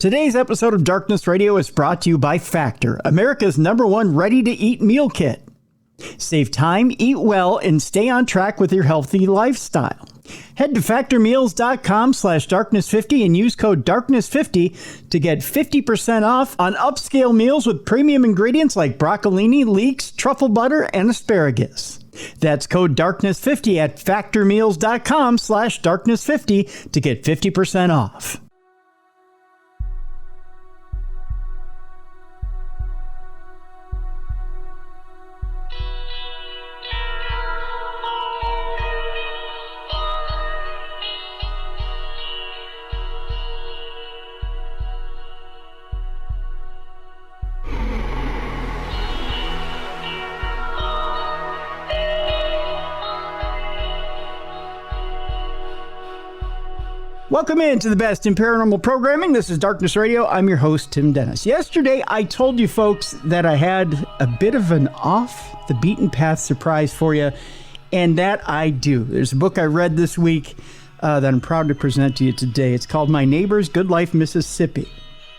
Today's episode of Darkness Radio is brought to you by Factor, America's #1 ready-to-eat meal kit. Save time, eat well, and stay on track with your healthy lifestyle. Head to factormeals.com/darkness50 and use code darkness50 to get 50% off on upscale meals with premium ingredients like broccolini, leeks, truffle butter, and asparagus. That's code darkness50 at factormeals.com/darkness50 to get 50% off. Welcome into the best in paranormal programming. This is Darkness Radio. I'm your host, Tim Dennis. Yesterday, I told you folks that I had a bit of an off the beaten path surprise for you, and that I do. There's a book I read this week that I'm proud to present to you today. It's called My Neighbor's Goodlife, Mississippi.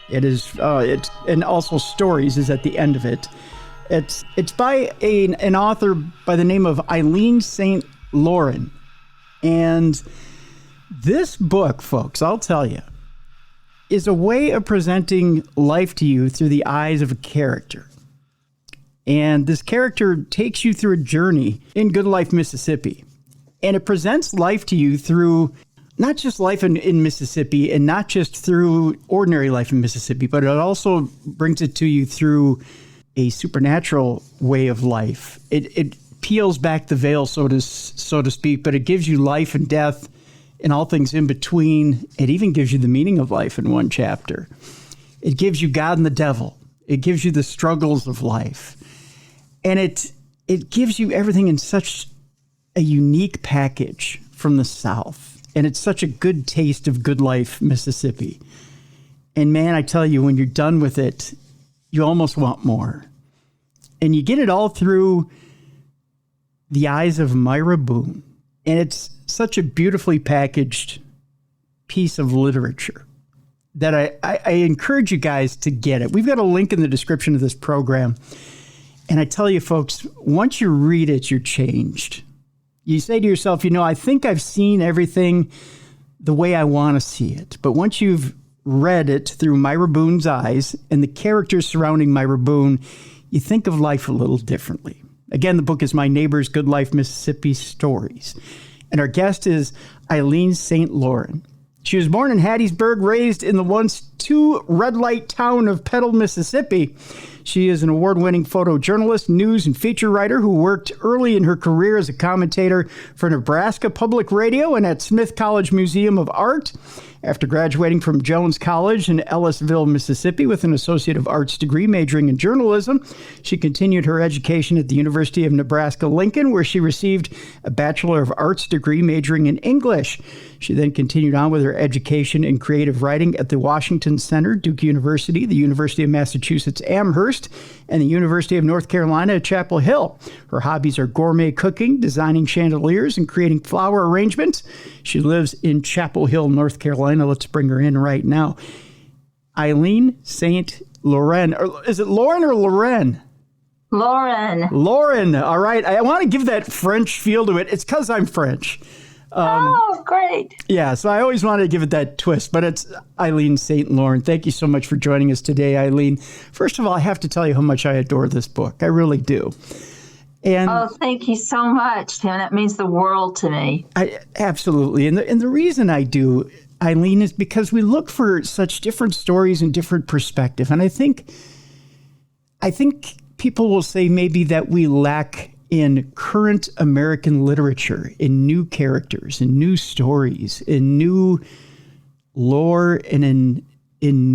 It is, and also stories is at the end of it. It's by an author by the name of Eileen Saint Lauren, and this book, folks, I'll tell you, is a way of presenting life to you through the eyes of a character. And this character takes you through a journey in Goodlife, Mississippi. And it presents life to you through not just life in Mississippi and not just through ordinary life in Mississippi, but it also brings it to you through a supernatural way of life. It peels back the veil, so to speak, but it gives you life and death and all things in between. It even gives you the meaning of life in one chapter. It gives you God and the devil. It gives you the struggles of life. And it gives you everything in such a unique package from the South. And it's such a good taste of Goodlife, Mississippi. And man, I tell you, when you're done with it, you almost want more. And you get it all through the eyes of Myra Boone. And it's such a beautifully packaged piece of literature that I encourage you guys to get it. We've got a link in the description of this program. And I tell you, folks, once you read it, you're changed. You say to yourself, I think I've seen everything the way I want to see it. But once you've read it through Myra Boone's eyes and the characters surrounding Myra Boone, you think of life a little differently. Again, the book is My Neighbor's Goodlife, Mississippi Stories. And our guest is Eileen Saint Lauren. She was born in Hattiesburg, raised in the once two red light town of Petal, Mississippi. She is an award-winning photojournalist, news and feature writer who worked early in her career as a commentator for Nebraska Public Radio and at Smith College Museum of Art. After graduating from Jones College in Ellisville, Mississippi, with an Associate of Arts degree majoring in journalism, she continued her education at the University of Nebraska-Lincoln, where she received a Bachelor of Arts degree majoring in English. She then continued on with her education in creative writing at the Washington Center, Duke University, the University of Massachusetts Amherst, and the University of North Carolina at Chapel Hill. Her hobbies are gourmet cooking, designing chandeliers, and creating flower arrangements. She lives in Chapel Hill, North Carolina. Let's bring her in right now. Eileen Saint Lauren. Is it Lauren or Loren? Lauren. Lauren. All right. I want to give that French feel to it. It's because I'm French. Great. Yeah, so I always wanted to give it that twist, but it's Eileen Saint Lauren. Thank you so much for joining us today, Eileen. First of all, I have to tell you how much I adore this book. I really do. And thank you so much, Tim. That means the world to me. Absolutely. And the reason I do, Eileen, is because we look for such different stories and different perspective. And I think people will say maybe that we lack in current American literature, in new characters, in new stories, in new lore, and in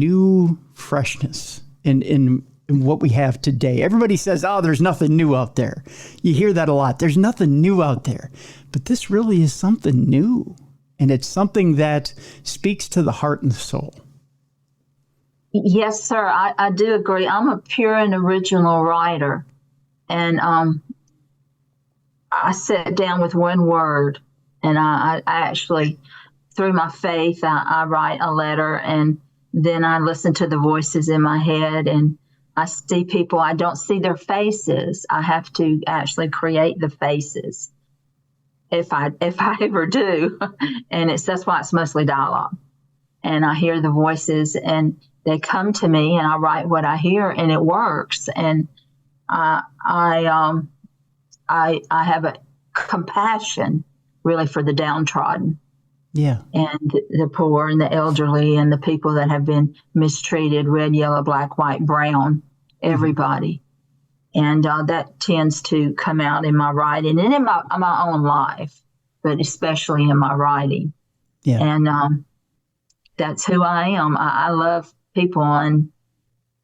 new freshness, in what we have today. Everybody says, there's nothing new out there. You hear that a lot. There's nothing new out there. But this really is something new. And it's something that speaks to the heart and the soul. Yes, sir. I do agree. I'm a pure and original writer. And I sat down with one word, and I actually, through my faith, I write a letter, and then I listen to the voices in my head, and I see people. I don't see their faces. I have to actually create the faces if I ever do. And that's why it's mostly dialogue. And I hear the voices, and they come to me, and I write what I hear, and it works. And I have a compassion really for the downtrodden. Yeah. And the poor and the elderly and the people that have been mistreated, red, yellow, black, white, brown, everybody. And that tends to come out in my writing and in my own life, but especially in my writing. Yeah. And that's who I am. I love people, and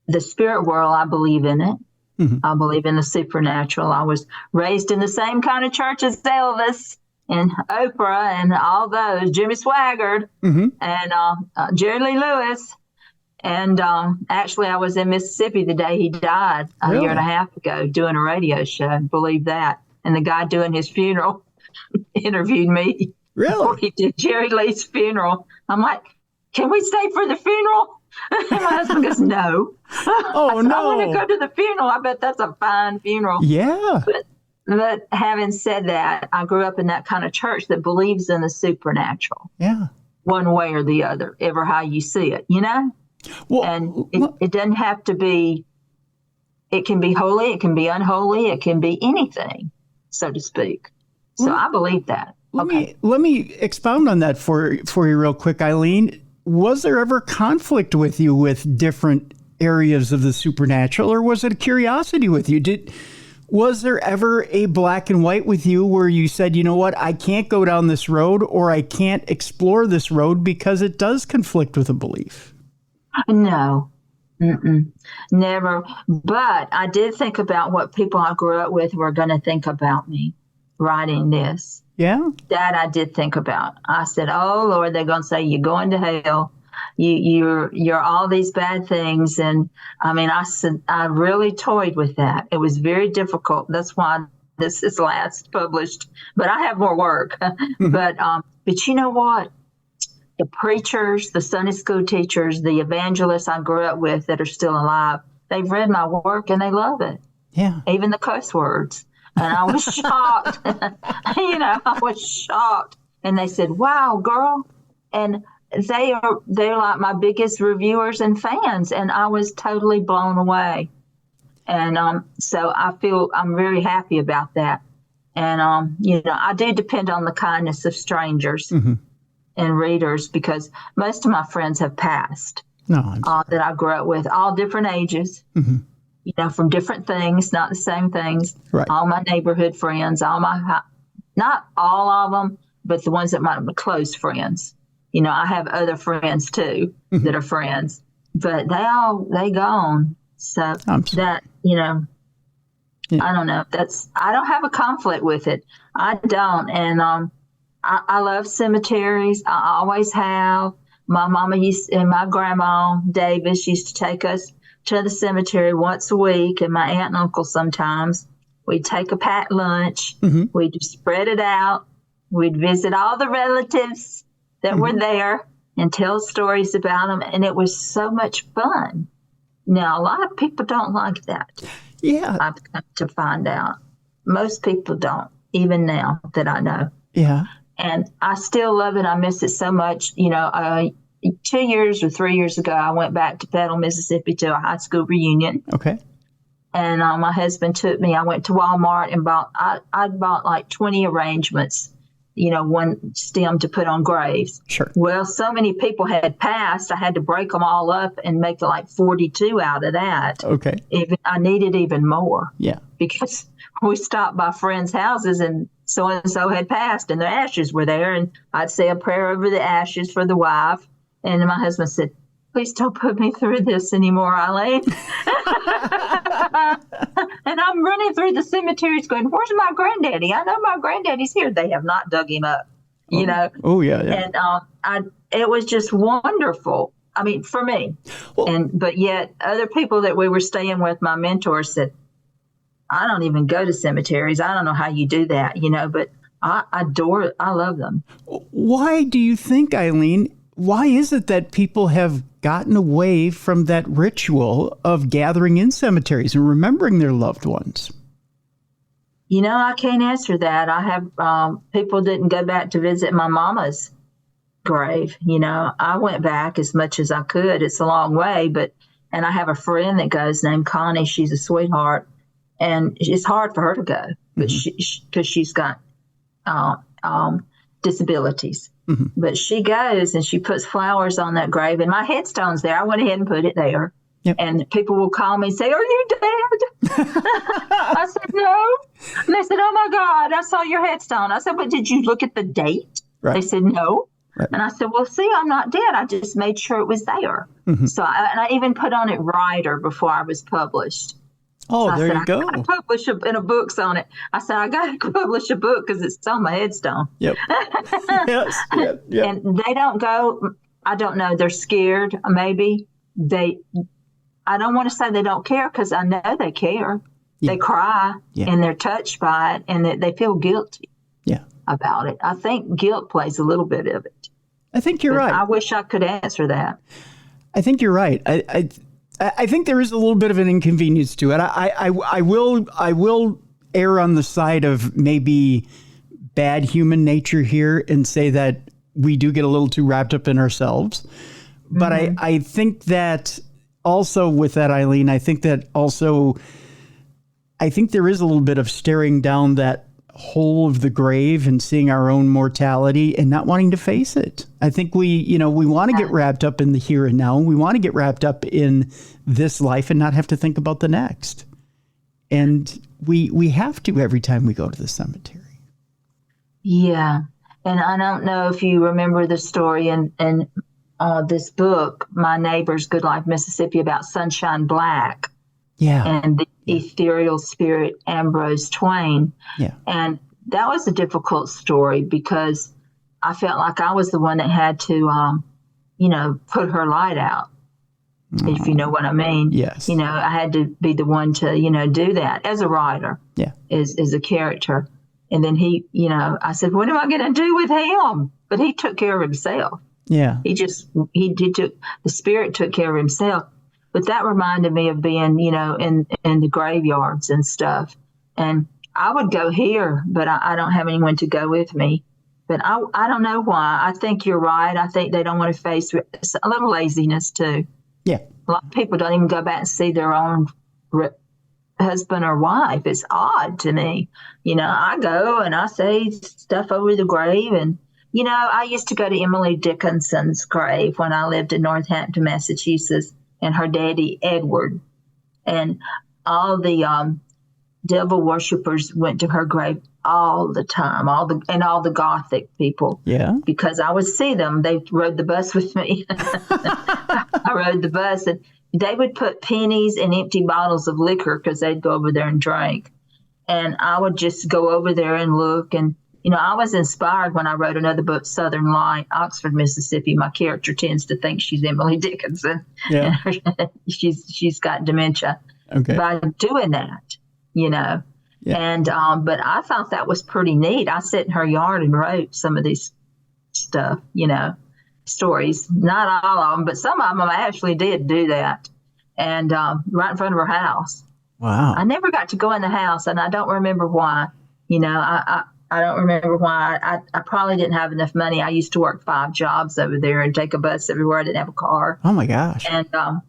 the spirit world, I believe in it. I believe in the supernatural. I was raised in the same kind of church as Elvis and Oprah and all those, Jimmy Swaggart and Jerry Lee Lewis. And actually, I was in Mississippi the day he died a year and a half ago doing a radio show. Believe that. And the guy doing his funeral interviewed me. Really? Before he did Jerry Lee's funeral. I'm like, can we stay for the funeral? And my husband goes, no. Oh, no. I want to go to the funeral. I bet that's a fine funeral. Yeah. But having said that, I grew up in that kind of church that believes in the supernatural. Yeah. One way or the other, ever how you see it, you know? Well, and it doesn't have to be, it can be holy, it can be unholy, it can be anything, so to speak. So I believe that. Let me expound on that for you real quick, Eileen. Was there ever conflict with you with different areas of the supernatural, or was it a curiosity with you? Was there ever a black and white with you where you said, you know what, I can't go down this road, or I can't explore this road because it does conflict with a belief? No, never. But I did think about what people I grew up with were going to think about me writing this. Yeah. That I did think about. I said, oh, Lord, they're going to say, you're going to hell. You're all these bad things. And I mean, I really toyed with that. It was very difficult. That's why this is last published, but I have more work. But you know what? The preachers, the Sunday school teachers, the evangelists I grew up with that are still alive, they've read my work and they love it. Yeah. Even the cuss words. And I was shocked. I was shocked. And they said, wow, girl. And they're like my biggest reviewers and fans. And I was totally blown away. And so I feel I'm very happy about that. And, I do depend on the kindness of strangers and readers, because most of my friends have passed that I grew up with, all different ages. From different things, not the same things. Right. All my neighborhood friends, not all of them, but the ones that might be close friends. I have other friends too that are friends, but they gone. So that, I don't know. I don't have a conflict with it. I don't. And I love cemeteries. I always have. My mama and my grandma Davis used to take us to the cemetery once a week, and my aunt and uncle sometimes. We'd take a packed lunch. We'd spread it out. We'd visit all the relatives that were there and tell stories about them, and it was so much fun. Now, a lot of people don't like that. Yeah. I've come to find out. Most people don't, even now that I know. Yeah. And I still love it. I miss it so much. 2 years or 3 years ago, I went back to Petal, Mississippi to a high school reunion. Okay. And my husband took me. I went to Walmart and I bought like 20 arrangements, one stem to put on graves. Sure. Well, so many people had passed, I had to break them all up and make like 42 out of that. Okay. I needed even more. Yeah. Because we stopped by friends' houses and so had passed and their ashes were there. And I'd say a prayer over the ashes for the wife. And my husband said, please don't put me through this anymore, Eileen. And I'm running through the cemeteries going, where's my granddaddy? I know my granddaddy's here. They have not dug him up, Oh, yeah. And it was just wonderful. I mean, for me. Well, but yet other people that we were staying with, my mentors said, I don't even go to cemeteries. I don't know how you do that, but I adore it. I love them. Why do you think, Eileen, why is it that people have gotten away from that ritual of gathering in cemeteries and remembering their loved ones? I can't answer that. I have people didn't go back to visit my mama's grave. I went back as much as I could. It's a long way, and I have a friend that goes named Connie. She's a sweetheart, and it's hard for her to go, but because she's got disabilities. Mm-hmm. But she goes and she puts flowers on that grave, and my headstone's there. I went ahead and put it there. Yep. And people will call me and say, "Are you dead?" I said, "No." And they said, "Oh my God, I saw your headstone." I said, "But did you look at the date?" Right. They said, "No." Right. And I said, "Well, see, I'm not dead. I just made sure it was there." Mm-hmm. So I even put on it writer before I was published. Oh, so there you go. I published in a books on it. I said, I got to publish a book because it's on my headstone. Yep. Yes. Yep. And they don't go, I don't know, they're scared. Maybe I don't want to say they don't care because I know they care. Yeah. They cry and they're touched by it and they feel guilty about it. I think guilt plays a little bit of it. I think you're right. I wish I could answer that. I think you're right. I think there is a little bit of an inconvenience to it. I will err on the side of maybe bad human nature here and say that we do get a little too wrapped up in ourselves. But I think that also with that, Eileen, I think there is a little bit of staring down that hole of the grave and seeing our own mortality and not wanting to face it. I think we want to get wrapped up in the here and now. We want to get wrapped up in this life and not have to think about the next. And we have to every time we go to the cemetery. Yeah. And I don't know if you remember the story in this book, My Neighbor's Goodlife, Mississippi, about Sunshine Black. Yeah. And the ethereal spirit Ambrose Twain. Yeah. And that was a difficult story because I felt like I was the one that had to, put her light out, if you know what I mean. Yes. I had to be the one to, do that as a writer. Yeah. As a character. And then he, I said, what am I going to do with him? But he took care of himself. Yeah. The spirit took care of himself. But that reminded me of being, in the graveyards and stuff. And I would go here, but I don't have anyone to go with me. But I don't know why. I think you're right. I think they don't want to face a little laziness, too. Yeah. A lot of people don't even go back and see their own husband or wife. It's odd to me. I go and I say stuff over the grave. And, I used to go to Emily Dickinson's grave when I lived in Northampton, Massachusetts. And her daddy, Edward. And all the devil worshippers went to her grave all the time, all the Gothic people. Yeah. Because I would see them. They rode the bus with me. I rode the bus, and they would put pennies in empty bottles of liquor because they'd go over there and drink. And I would just go over there and look. And, I was inspired when I wrote another book, Southern Light, Oxford, Mississippi. My character tends to think she's Emily Dickinson. Yeah. she's got dementia. Okay. By doing that, Yeah. And, but I thought that was pretty neat. I sat in her yard and wrote some of these stuff, stories. Not all of them, but some of them I actually did do that. And right in front of her house. Wow. I never got to go in the house, and I don't remember why. I don't remember why. I probably didn't have enough money. I used to work 5 jobs over there and take a bus everywhere. I didn't have a car. Oh, my gosh. And, 5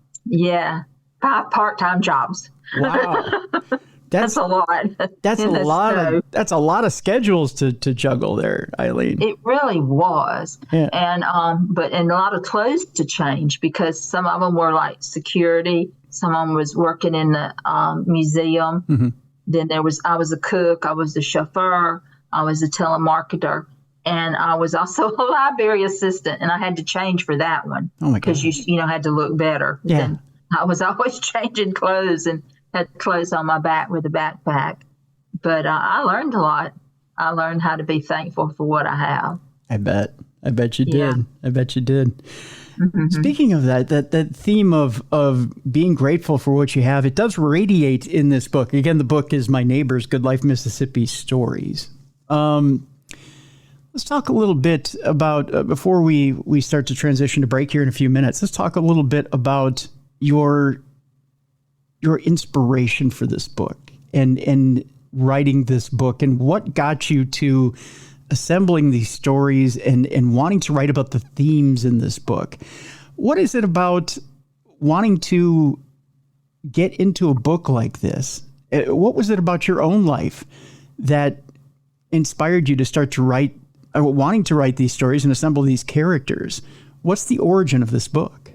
part-time jobs. Wow. That's a lot. That's a lot of schedules to juggle there, Eileen. It really was. Yeah. And a lot of clothes to change because some of them were like security. Some of them was working in the museum. Mm-hmm. Then I was a cook. I was a chauffeur. I was a telemarketer, and I was also a library assistant, and I had to change for that one. Oh my God. Because you had to look better. Yeah. And I was always changing clothes and had clothes on my back with a backpack. But I learned a lot. I learned how to be thankful for what I have. I bet you did. Yeah. I bet you did. Mm-hmm. Speaking of that theme of being grateful for what you have, it does radiate in this book. Again, the book is My Neighbor's Goodlife, Mississippi Stories. Let's talk a little bit about, before we start to transition to break here in a few minutes, let's talk a little bit about your inspiration for this book and writing this book, and what got you to assembling these stories and wanting to write about the themes in this book. What is it about wanting to get into a book like this? What was it about your own life that inspired you to start to write, wanting to write these stories and assemble these characters? What's the origin of this book?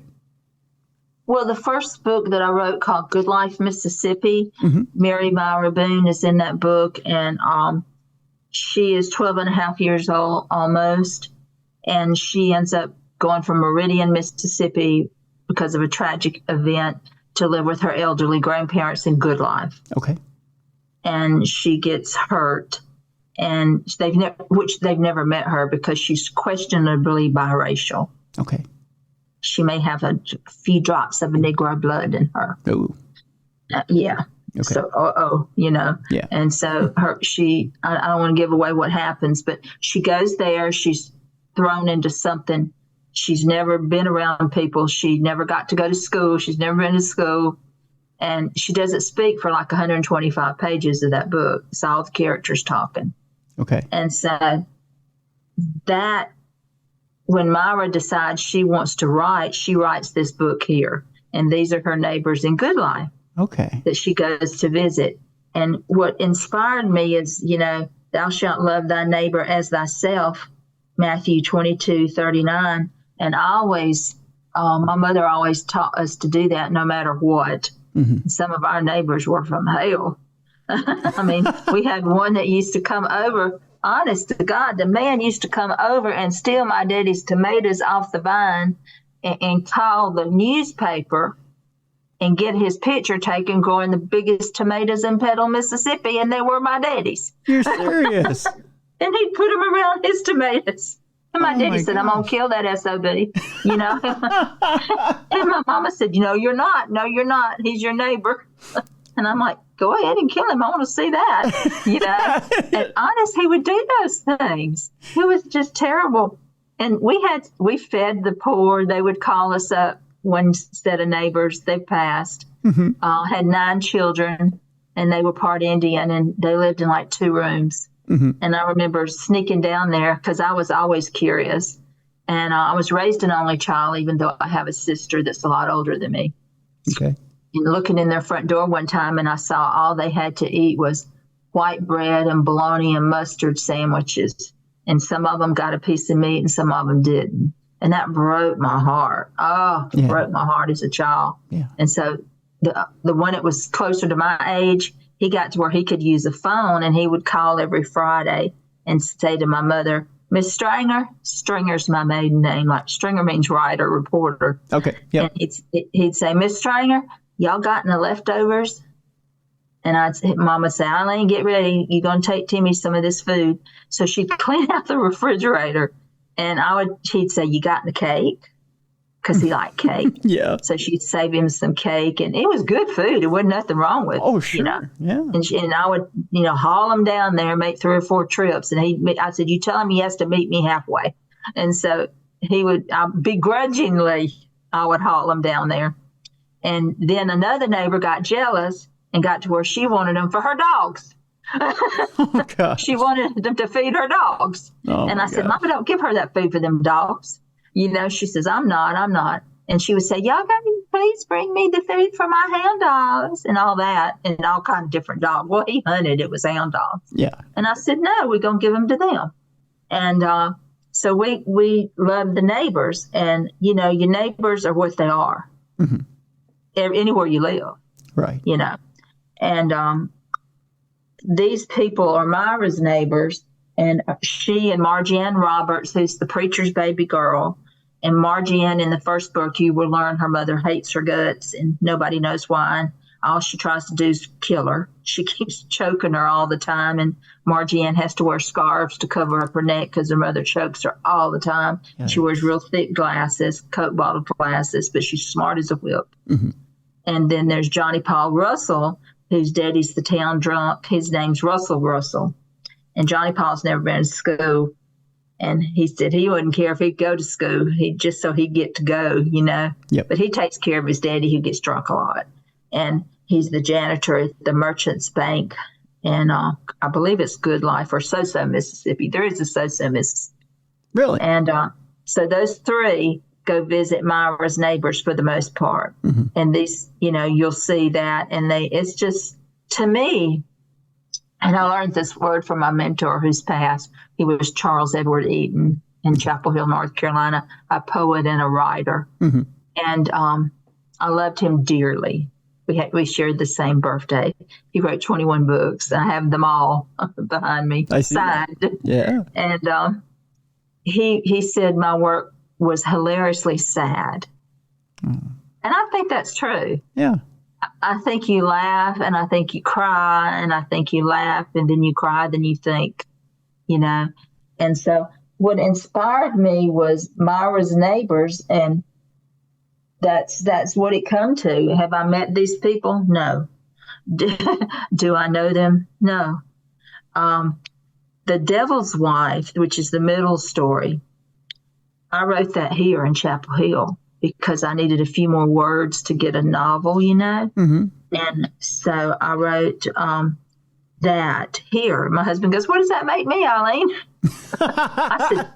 Well, the first book that I wrote called Goodlife, Mississippi, Myra Boone is in that book, and she is 12 and a half years old almost, and she ends up going from Meridian, Mississippi, because of a tragic event, to live with her elderly grandparents in Goodlife. Okay. And she gets hurt, and they've never met her because she's questionably biracial. Okay. She may have a few drops of Negro blood in her. Oh. Yeah. Okay. So, Yeah. And so I don't want to give away what happens, but she goes there. She's thrown into something. She's never been around people. She never got to go to school. She's never been to school. And she doesn't speak for like 125 pages of that book. It's all the characters talking. Okay. And so when Myra decides she wants to write, she writes this book here. And these are her neighbors in Goodlife. Okay. That she goes to visit. And what inspired me is, thou shalt love thy neighbor as thyself, Matthew 22:39. And my mother always taught us to do that no matter what. Mm-hmm. Some of our neighbors were from hell. I mean, we had one that used to come over, honest to God, the man used to come over and steal my daddy's tomatoes off the vine and call the newspaper and get his picture taken growing the biggest tomatoes in Petal, Mississippi, and they were my daddy's. You're serious? And he'd put them around his tomatoes. And my daddy said, I'm going to kill that SOB, And my mama said, no, you're not. No, you're not. He's your neighbor. And I'm like, go ahead and kill him. I want to see that, And honest, he would do those things. It was just terrible. And we fed the poor. They would call us up. One set of neighbors, they passed, had 9 children, and they were part Indian, and they lived in like 2 rooms. Mm-hmm. And I remember sneaking down there because I was always curious. And I was raised an only child, even though I have a sister that's a lot older than me. Okay. And looking in their front door one time, and I saw all they had to eat was white bread and bologna and mustard sandwiches. And some of them got a piece of meat and some of them didn't. And that broke my heart. It broke my heart as a child. Yeah. And so the one that was closer to my age, he got to where he could use a phone, and he would call every Friday and say to my mother, Miss Stringer, Stringer's my maiden name. Like Stringer means writer, reporter. Okay. Yeah. And he'd say, Miss Stringer, y'all got any leftovers? And Mama would say, Eileen, get ready. You're going to take Timmy some of this food. So she'd clean out the refrigerator. And he'd say, you got the cake? Because he liked cake. Yeah. So she'd save him some cake. And it was good food. There wasn't nothing wrong with it. Oh, sure. Yeah. And I would, haul him down there, make 3 or 4 trips. And I said, you tell him he has to meet me halfway. And so he would, begrudgingly, I would haul him down there. And then another neighbor got jealous and got to where she wanted him for her dogs. Oh, gosh. She wanted them to feed her dogs. Oh, and I said, Mama, don't give her that food for them dogs. She says, I'm not. And she would say, y'all got to please bring me the food for my hound dogs and all that, and all kinds of different dogs. Well, he hunted. It was hound dogs. Yeah. And I said, no, we're going to give them to them. And so we love the neighbors. And, your neighbors are what they are. Mm-hmm. Anywhere you live. Right. And these people are Myra's neighbors, and she and Margie-Ann Roberts, who's the preacher's baby girl. And Margie-Ann, in the first book, you will learn her mother hates her guts, and nobody knows why. And all she tries to do is kill her. She keeps choking her all the time, and Margie-Ann has to wear scarves to cover up her neck because her mother chokes her all the time. Yeah. She wears real thick glasses, Coke bottle glasses, but she's smart as a whip. Mm-hmm. And then there's Johnny Paul Russell, whose daddy's the town drunk. His name's Russell. And Johnny Paul's never been to school. And he said he wouldn't care if he'd go to school, just so he'd get to go, Yep. But he takes care of his daddy, who gets drunk a lot. And he's the janitor at the Merchants Bank. And I believe it's Goodlife or So-So, Mississippi. There is a So-So, Mississippi. Really? And so those three go visit Myra's neighbors for the most part. Mm-hmm. And these, you'll see that. And it's just, to me, and I learned this word from my mentor who's passed. He was Charles Edward Eaton in Chapel Hill, North Carolina, a poet and a writer. Mm-hmm. And I loved him dearly. We shared the same birthday. He wrote 21 books. I have them all behind me, signed. Yeah. And he said my work was hilariously sad. And I think that's true. Yeah. I think you laugh, and I think you cry, and I think you laugh, and then you cry, then you think, And so what inspired me was Myra's neighbors, and that's what it come to. Have I met these people? No. Do I know them? No. The Devil's Wife, which is the middle story, I wrote that here in Chapel Hill because I needed a few more words to get a novel, Mm-hmm. And so I wrote that here. My husband goes, "What does that make me, Eileen?" I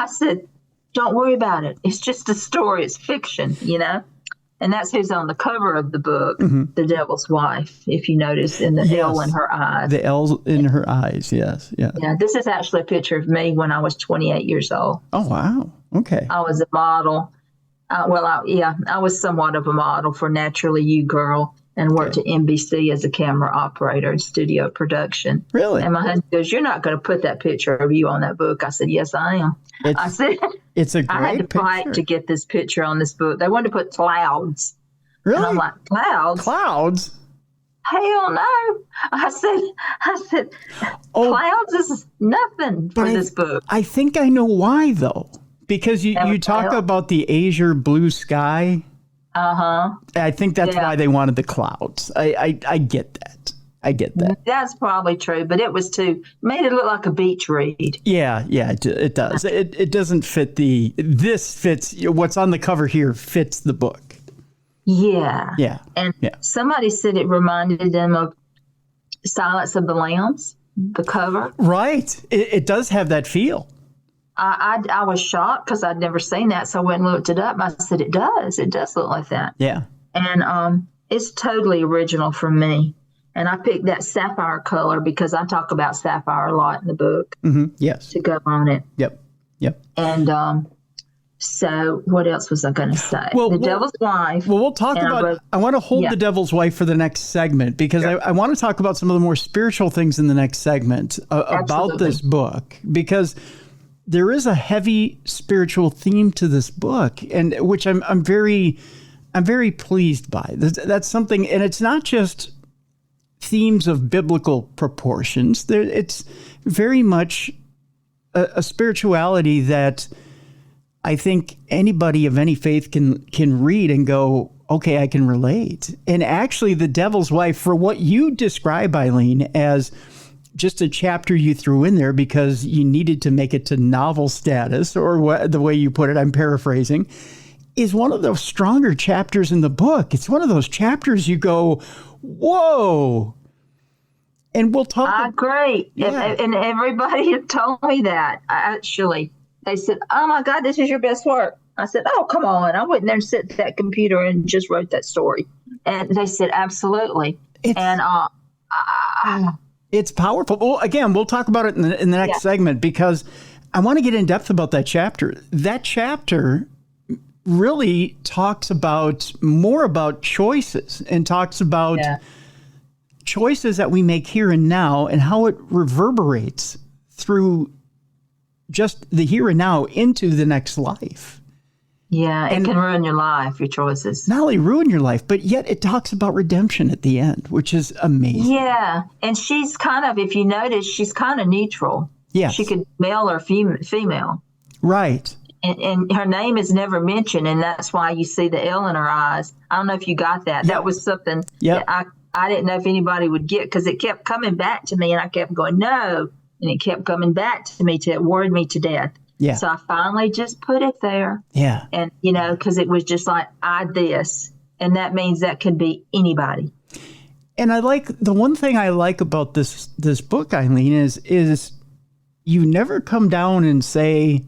said, "Don't worry about it. It's just a story. It's fiction, And that's who's on the cover of the book, Mm-hmm. The Devil's Wife, if you notice, in the L in her eyes. The L in her eyes, yes. Yeah. Yeah, this is actually a picture of me when I was 28 years old. Oh, wow. Okay. I was a model. I was somewhat of a model for Naturally You Girl and worked at NBC as a camera operator in studio production. Really? And my husband goes, "You're not going to put that picture of you on that book." I said, "Yes, I am." It's a great I had to picture. fight to get this picture on this book. They wanted to put clouds. Really? And I'm like, "Clouds? Clouds? Hell no." I said, clouds is nothing for this book. I think I know why, though. Because you talk about the azure blue sky. Uh-huh. I think that's why they wanted the clouds. I get that. I get that. That's probably true, but it was made it look like a beach read. Yeah, it does. It doesn't fit this fits, what's on the cover here fits the book. Yeah. Yeah. And somebody said it reminded them of Silence of the Lambs, the cover. Right. It does have that feel. I was shocked because I'd never seen that, so I went and looked it up. And I said, it does look like that. Yeah. And it's totally original for me. And I picked that sapphire color because I talk about sapphire a lot in the book. Mm-hmm. Yes. To go on it. Yep. And so what else was I going to say? The Devil's Wife. Well, we'll talk about, I want to hold The Devil's Wife for the next segment because I want to talk about some of the more spiritual things in the next segment about this book, because there is a heavy spiritual theme to this book, and which I'm very pleased by. That's something, and it's not just themes of biblical proportions. It's very much a spirituality that I think anybody of any faith can read and go, okay, I can relate. And actually, The Devil's Wife, for what you describe, Eileen, as just a chapter you threw in there because you needed to make it to novel status, or the way you put it, I'm paraphrasing, is one of those stronger chapters in the book. It's one of those chapters you go, whoa. And we'll talk. I agree. Yeah. And everybody had told me that. Actually, they said, "Oh my God, this is your best work." I said, "Oh, come on. I went there and sit at that computer and just wrote that story." And they said, "Absolutely." It's powerful. Well, again, we'll talk about it in the next segment, because I want to get in depth about that chapter. That chapter really talks more about choices, and talks about choices that we make here and now, and how it reverberates through just the here and now into the next life. Yeah, it can ruin your life, your choices. Not only ruin your life, but yet it talks about redemption at the end, which is amazing. Yeah, and she's kind of, if you notice, she's kind of neutral. Yes. She could male or female. Right. And her name is never mentioned, and that's why you see the L in her eyes. I don't know if you got that. Yep. That was something that I didn't know if anybody would get, because it kept coming back to me, and I kept going, no, and it kept coming back to me till it worried me to death. Yeah. So I finally just put it there. Yeah. And, because it was just like, this. And that means that could be anybody. And the one thing I like about this book, Eileen, is you never come down and say,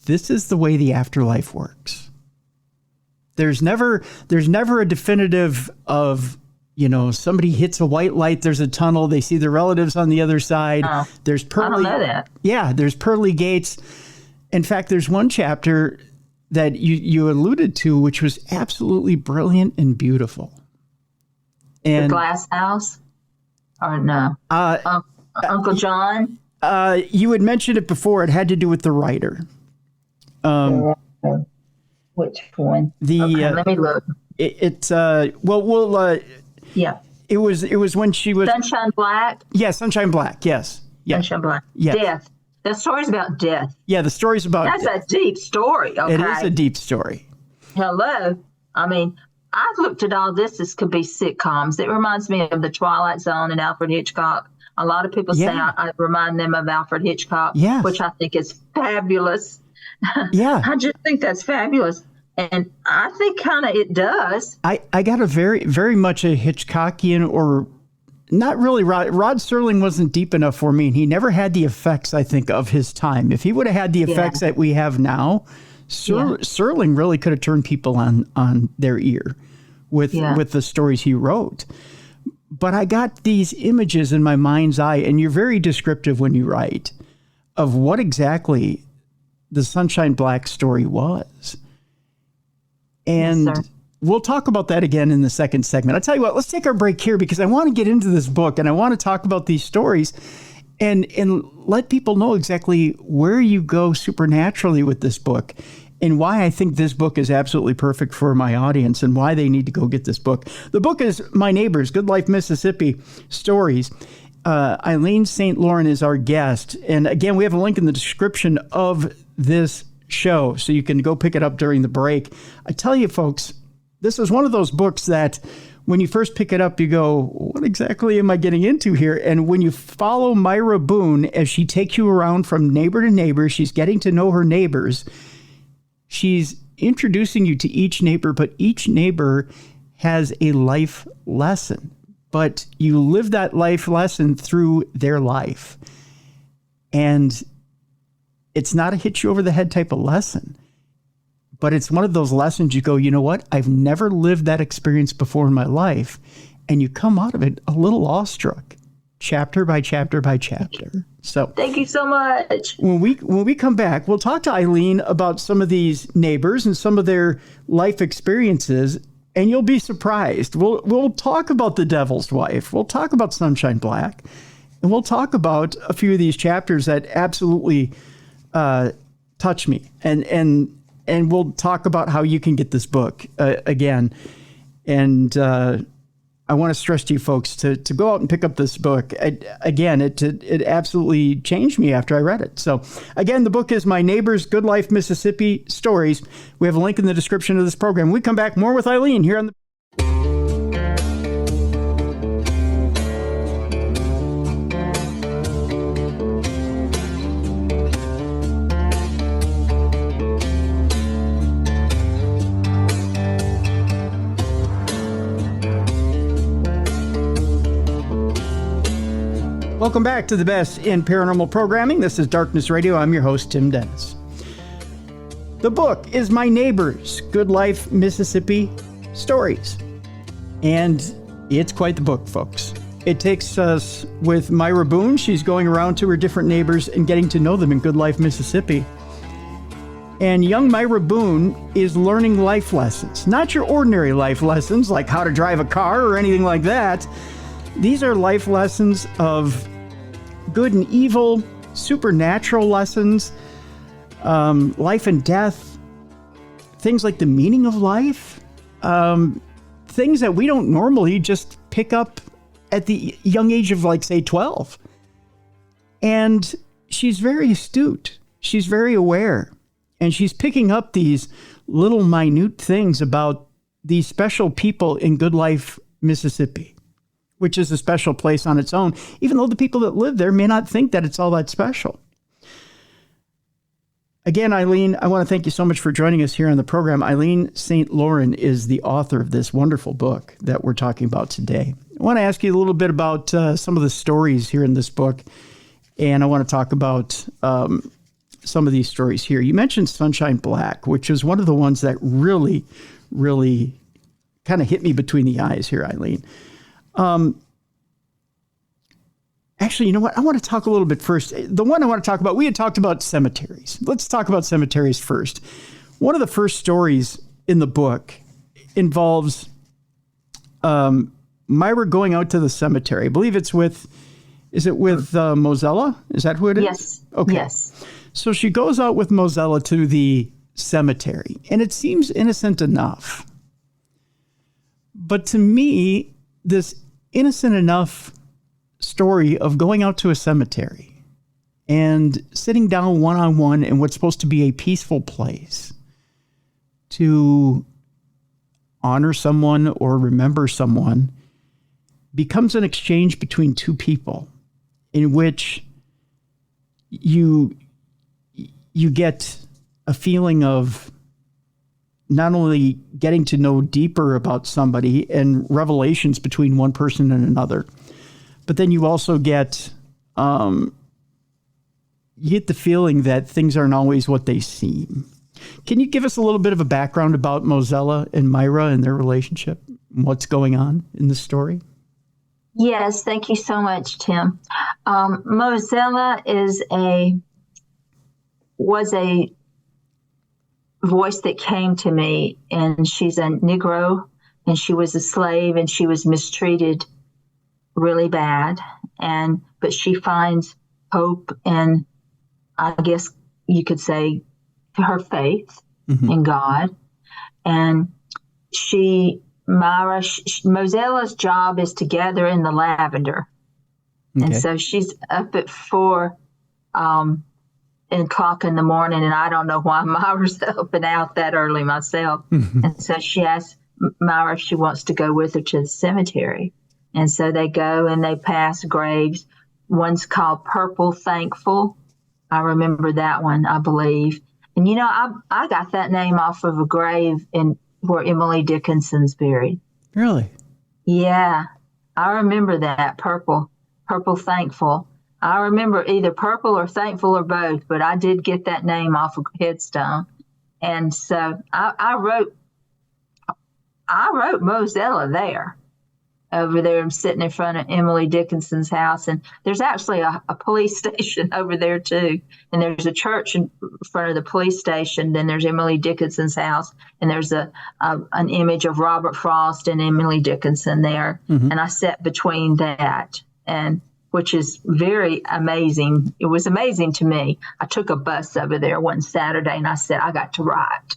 this is the way the afterlife works. There's never a definitive of, somebody hits a white light, there's a tunnel, they see their relatives on the other side. Oh, there's pearly, I don't know that. Yeah, there's pearly gates. In fact, there's one chapter that you alluded to, which was absolutely brilliant and beautiful. And the glass house? Or no? Uncle John? You had mentioned it before. It had to do with the writer. Which one? Let me look. Yeah. It was when she was Sunshine Black. Yeah, Sunshine Black. Yes. Yeah. Sunshine Black. Yes. Death. The story's about death. Yeah, the story's about That's death. a deep story. Okay. It is a deep story. Hello. I mean, I've looked at all this. This could be sitcoms. It reminds me of The Twilight Zone and Alfred Hitchcock. A lot of people say I remind them of Alfred Hitchcock, which I think is fabulous. Yeah. I just think that's fabulous. And I think kind of it does. I got a very, very much a Hitchcockian, or not really. Rod Serling wasn't deep enough for me, and he never had the effects, I think, of his time. If he would have had the effects that we have now, Serling really could have turned people on their ear with the stories he wrote. But I got these images in my mind's eye, and you're very descriptive when you write, of what exactly the Sunshine Black story was. And we'll talk about that again in the second segment. I'll tell you what, let's take our break here, because I want to get into this book and I want to talk about these stories and let people know exactly where you go supernaturally with this book and why I think this book is absolutely perfect for my audience and why they need to go get this book. The book is My Neighbors, Goodlife, Mississippi Stories. Eileen Saint Lauren is our guest. And again, we have a link in the description of this show, so you can go pick it up during the break. I tell you, folks, this is one of those books that when you first pick it up, you go, what exactly am I getting into here? And when you follow Myra Boone as she takes you around from neighbor to neighbor, she's getting to know her neighbors. She's introducing you to each neighbor, but each neighbor has a life lesson. But you live that life lesson through their life. And it's not a hit you over the head type of lesson, but it's one of those lessons you go, you know what? I've never lived that experience before in my life. And you come out of it a little awestruck, chapter by chapter by chapter. So thank you so much. When we come back, we'll talk to Eileen about some of these neighbors and some of their life experiences, and you'll be surprised. We'll talk about The Devil's Wife. We'll talk about Sunshine Black, and we'll talk about a few of these chapters that absolutely touch me, and we'll talk about how you can get this book again. And I want to stress to you folks to go out and pick up this book. It absolutely changed me after I read it. So again, the book is My Neighbors, Goodlife, Mississippi Stories. We have a link in the description of this program. When we come back, more with Eileen here on the Welcome back to the best in paranormal programming. This is Darkness Radio. I'm your host, Tim Dennis. The book is My Neighbors, Goodlife, Mississippi Stories. And it's quite the book, folks. It takes us with Myra Boone. She's going around to her different neighbors and getting to know them in Goodlife, Mississippi. And young Myra Boone is learning life lessons. Not your ordinary life lessons like how to drive a car or anything like that. These are life lessons of good and evil, supernatural lessons, life and death, things like the meaning of life, things that we don't normally just pick up at the young age of, like, say, 12. And she's very astute. She's very aware. And she's picking up these little minute things about these special people in Goodlife, Mississippi. which is a special place on its own, even though the people that live there may not think that it's all that special. Again, Eileen, I want to thank you so much for joining us here on the program. Eileen Saint Lauren is the author of this wonderful book that we're talking about today. I want to ask you a little bit about some of the stories here in this book, and I want to talk about some of these stories here. You mentioned Sunshine Black, which is one of the ones that really, really kind of hit me between the eyes here, Eileen. Actually, you know what? I want to talk a little bit first. The one I want to talk about, we had talked about cemeteries. Let's talk about cemeteries first. One of the first stories in the book involves Myra going out to the cemetery. I believe it's with, is it with Mozella? Is that who it is? Yes. Okay. Yes. So she goes out with Mozella to the cemetery, and it seems innocent enough. But to me, this innocent enough story of going out to a cemetery and sitting down one-on-one in what's supposed to be a peaceful place to honor someone or remember someone becomes an exchange between two people in which you get a feeling of not only getting to know deeper about somebody and revelations between one person and another, but then you also get the feeling that things aren't always what they seem. Can you give us a little bit of a background about Mozella and Myra and their relationship and what's going on in the story? Yes, thank you so much, Tim. Mozella was a voice that came to me, and she's a Negro, and she was a slave, and she was mistreated really bad, but she finds hope in, I guess you could say, her faith in God. And Mozella's job is to gather in the lavender. Okay. And so she's up at 4 o'clock in the morning, and I don't know why Myra's up and out that early myself. And so she asks Myra if she wants to go with her to the cemetery. And so they go and they pass graves. One's called Purple Thankful. I remember that one, I believe. And, you know, I got that name off of a grave where Emily Dickinson's buried. Really? Yeah. I remember that, Purple Thankful. I remember either Purple or Thankful or both, but I did get that name off a headstone. And so I wrote Mozella there. Over there, I'm sitting in front of Emily Dickinson's house, and there's actually a police station over there too. And there's a church in front of the police station. Then there's Emily Dickinson's house, and there's an image of Robert Frost and Emily Dickinson there. And I sat between that, and which is very amazing. It was amazing to me. I took a bus over there one Saturday, and I said I got to write.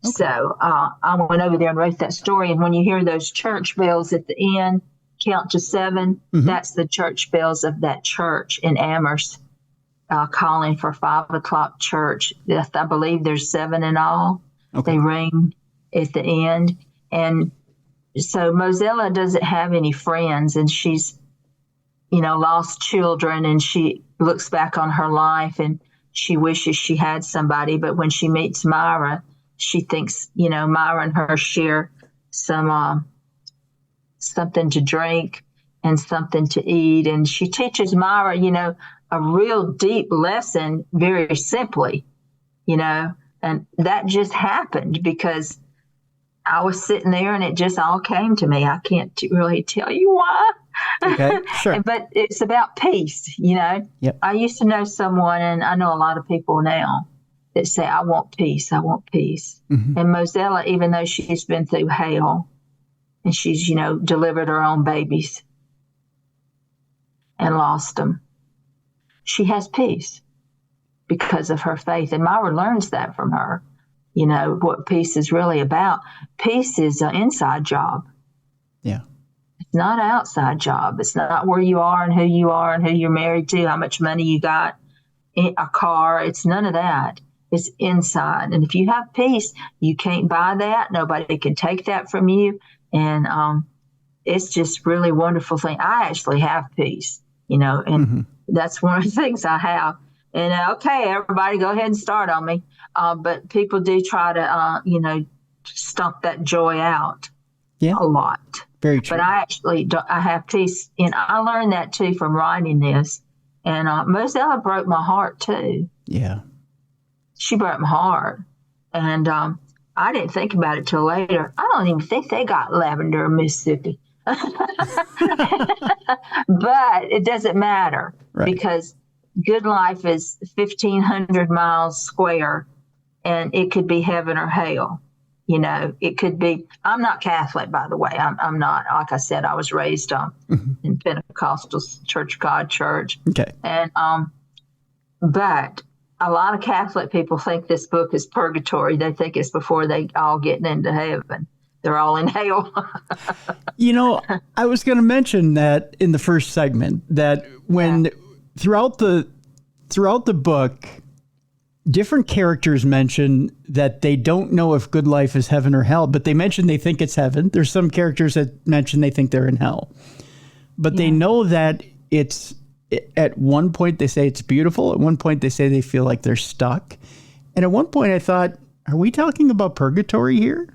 Okay. So I went over there and wrote that story. And when you hear those church bells at the end, count to 7, that's the church bells of that church in Amherst calling for 5 o'clock church. I believe there's 7 in all. Okay. They ring at the end. And so Mozella doesn't have any friends, and she's, lost children, and she looks back on her life and she wishes she had somebody. But when she meets Myra, she thinks, Myra and her share some something to drink and something to eat. And she teaches Myra, a real deep lesson very simply, and that just happened because I was sitting there and it just all came to me. I can't really tell you why. Okay, sure. But it's about peace, Yep. I used to know someone, and I know a lot of people now, that say, I want peace, I want peace. And Mozella, even though she's been through hell and she's, delivered her own babies and lost them, she has peace because of her faith. And Myra learns that from her, what peace is really about. Peace is an inside job. Yeah. It's not an outside job. It's not where you are and who you're married to, how much money you got, a car. It's none of that. It's inside. And if you have peace, you can't buy that. Nobody can take that from you. And it's just really wonderful thing. I actually have peace, and that's one of the things I have. And okay, everybody go ahead and start on me. But people do try to, stomp that joy out a lot. Very true. But I have peace. And I learned that too from writing this. And Mozilla broke my heart too. Yeah. She broke my heart. And I didn't think about it till later. I don't even think they got lavender in Mississippi. But it doesn't matter because Goodlife is 1,500 miles square, and it could be heaven or hell. It could be. I'm not Catholic, by the way. I'm not. Like I said, I was raised in Pentecostal Church of God church. Okay. And but a lot of Catholic people think this book is purgatory. They think it's before they all get into heaven. They're all in hell. I was going to mention that in the first segment that when throughout the book, different characters mention that they don't know if Goodlife is heaven or hell, but they mention they think it's heaven. There's some characters that mention they think they're in hell, but they know that it's, at one point they say it's beautiful. At one point they say they feel like they're stuck. And at one point I thought, are we talking about purgatory here?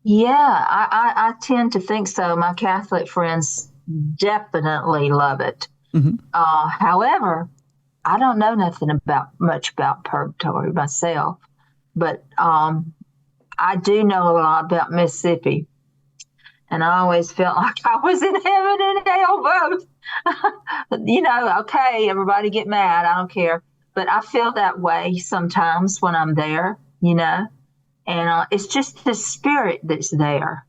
Yeah, I tend to think so. My Catholic friends definitely love it. However, I don't know much about purgatory myself, but I do know a lot about Mississippi, and I always felt like I was in heaven and hell both. Okay, everybody get mad. I don't care, but I feel that way sometimes when I'm there. And it's just the spirit that's there.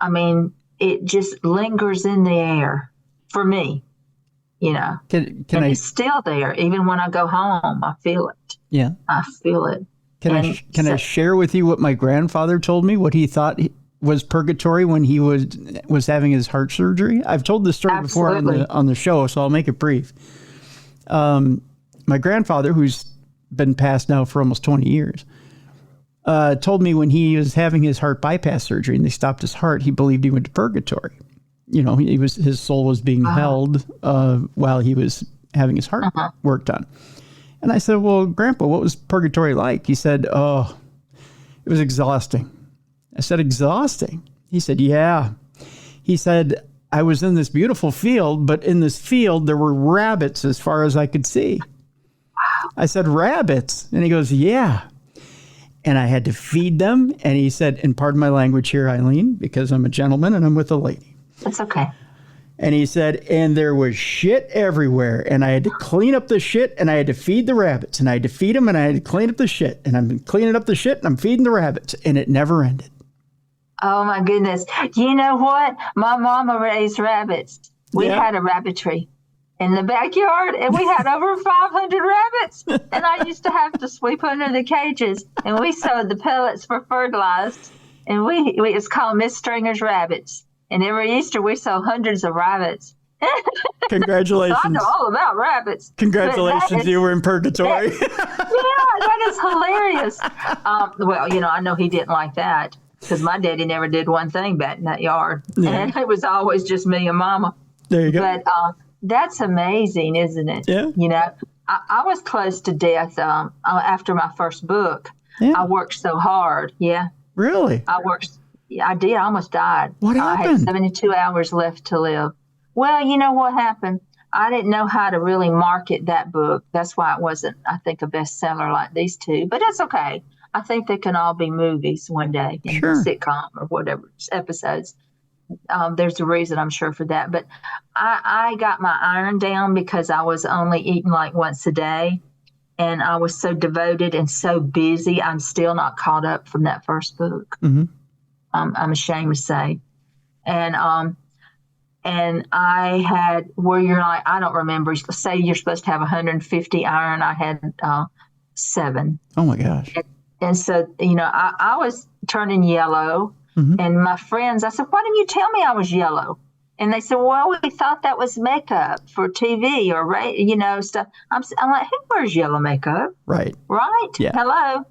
I mean, it just lingers in the air for me, it's still there. Even when I go home, I feel it. Yeah. I feel it. Can I share with you what my grandfather told me, what he thought was purgatory when he was having his heart surgery? I've told this story before on the show, so I'll make it brief. My grandfather, who's been passed now for almost 20 years, told me when he was having his heart bypass surgery and they stopped his heart, he believed he went to purgatory. His soul was being held while he was having his heart worked on. And I said, well, Grandpa, what was purgatory like? He said, oh, it was exhausting. I said, exhausting? He said, yeah. He said, I was in this beautiful field, but in this field, there were rabbits as far as I could see. I said, rabbits? And he goes, yeah. And I had to feed them. And he said, and pardon my language here, Eileen, because I'm a gentleman and I'm with a lady. That's okay. And he said, and there was shit everywhere. And I had to clean up the shit and I had to feed the rabbits. And I had to feed them and I had to clean up the shit. And I'm cleaning up the shit and I'm feeding the rabbits. And it never ended. Oh, my goodness. You know what? My mama raised rabbits. We had a rabbitry in the backyard, and we had over 500 rabbits. And I used to have to sweep under the cages, and we sowed the pellets for fertilized. And it's called Miss Stringer's Rabbits. And every Easter, we sow hundreds of rabbits. Congratulations. So I know all about rabbits. Congratulations, you were in purgatory. That is hilarious. I know he didn't like that, because my daddy never did one thing back in that yard. Yeah. And it was always just me and Mama. There you go. But that's amazing, isn't it? Yeah. I was close to death after my first book. Yeah. I worked so hard. Yeah. Really? I did. I almost died. What happened? I had 72 hours left to live. Well, you know what happened? I didn't know how to really market that book. That's why it wasn't, I think, a bestseller like these two. But it's okay. I think they can all be movies one day, sitcom or whatever, episodes. There's a reason, I'm sure, for that. But I got my iron down because I was only eating like once a day. And I was so devoted and so busy. I'm still not caught up from that first book. Mm-hmm. I'm ashamed to say. And I had, where you're like, I don't remember, say you're supposed to have 150 iron. I had 7. Oh, my gosh. And so, I was turning yellow. Mm-hmm. And my friends, I said, why didn't you tell me I was yellow? And they said, well, we thought that was makeup for TV or, stuff. I'm like, who wears yellow makeup? Right. Right? Yeah. Hello.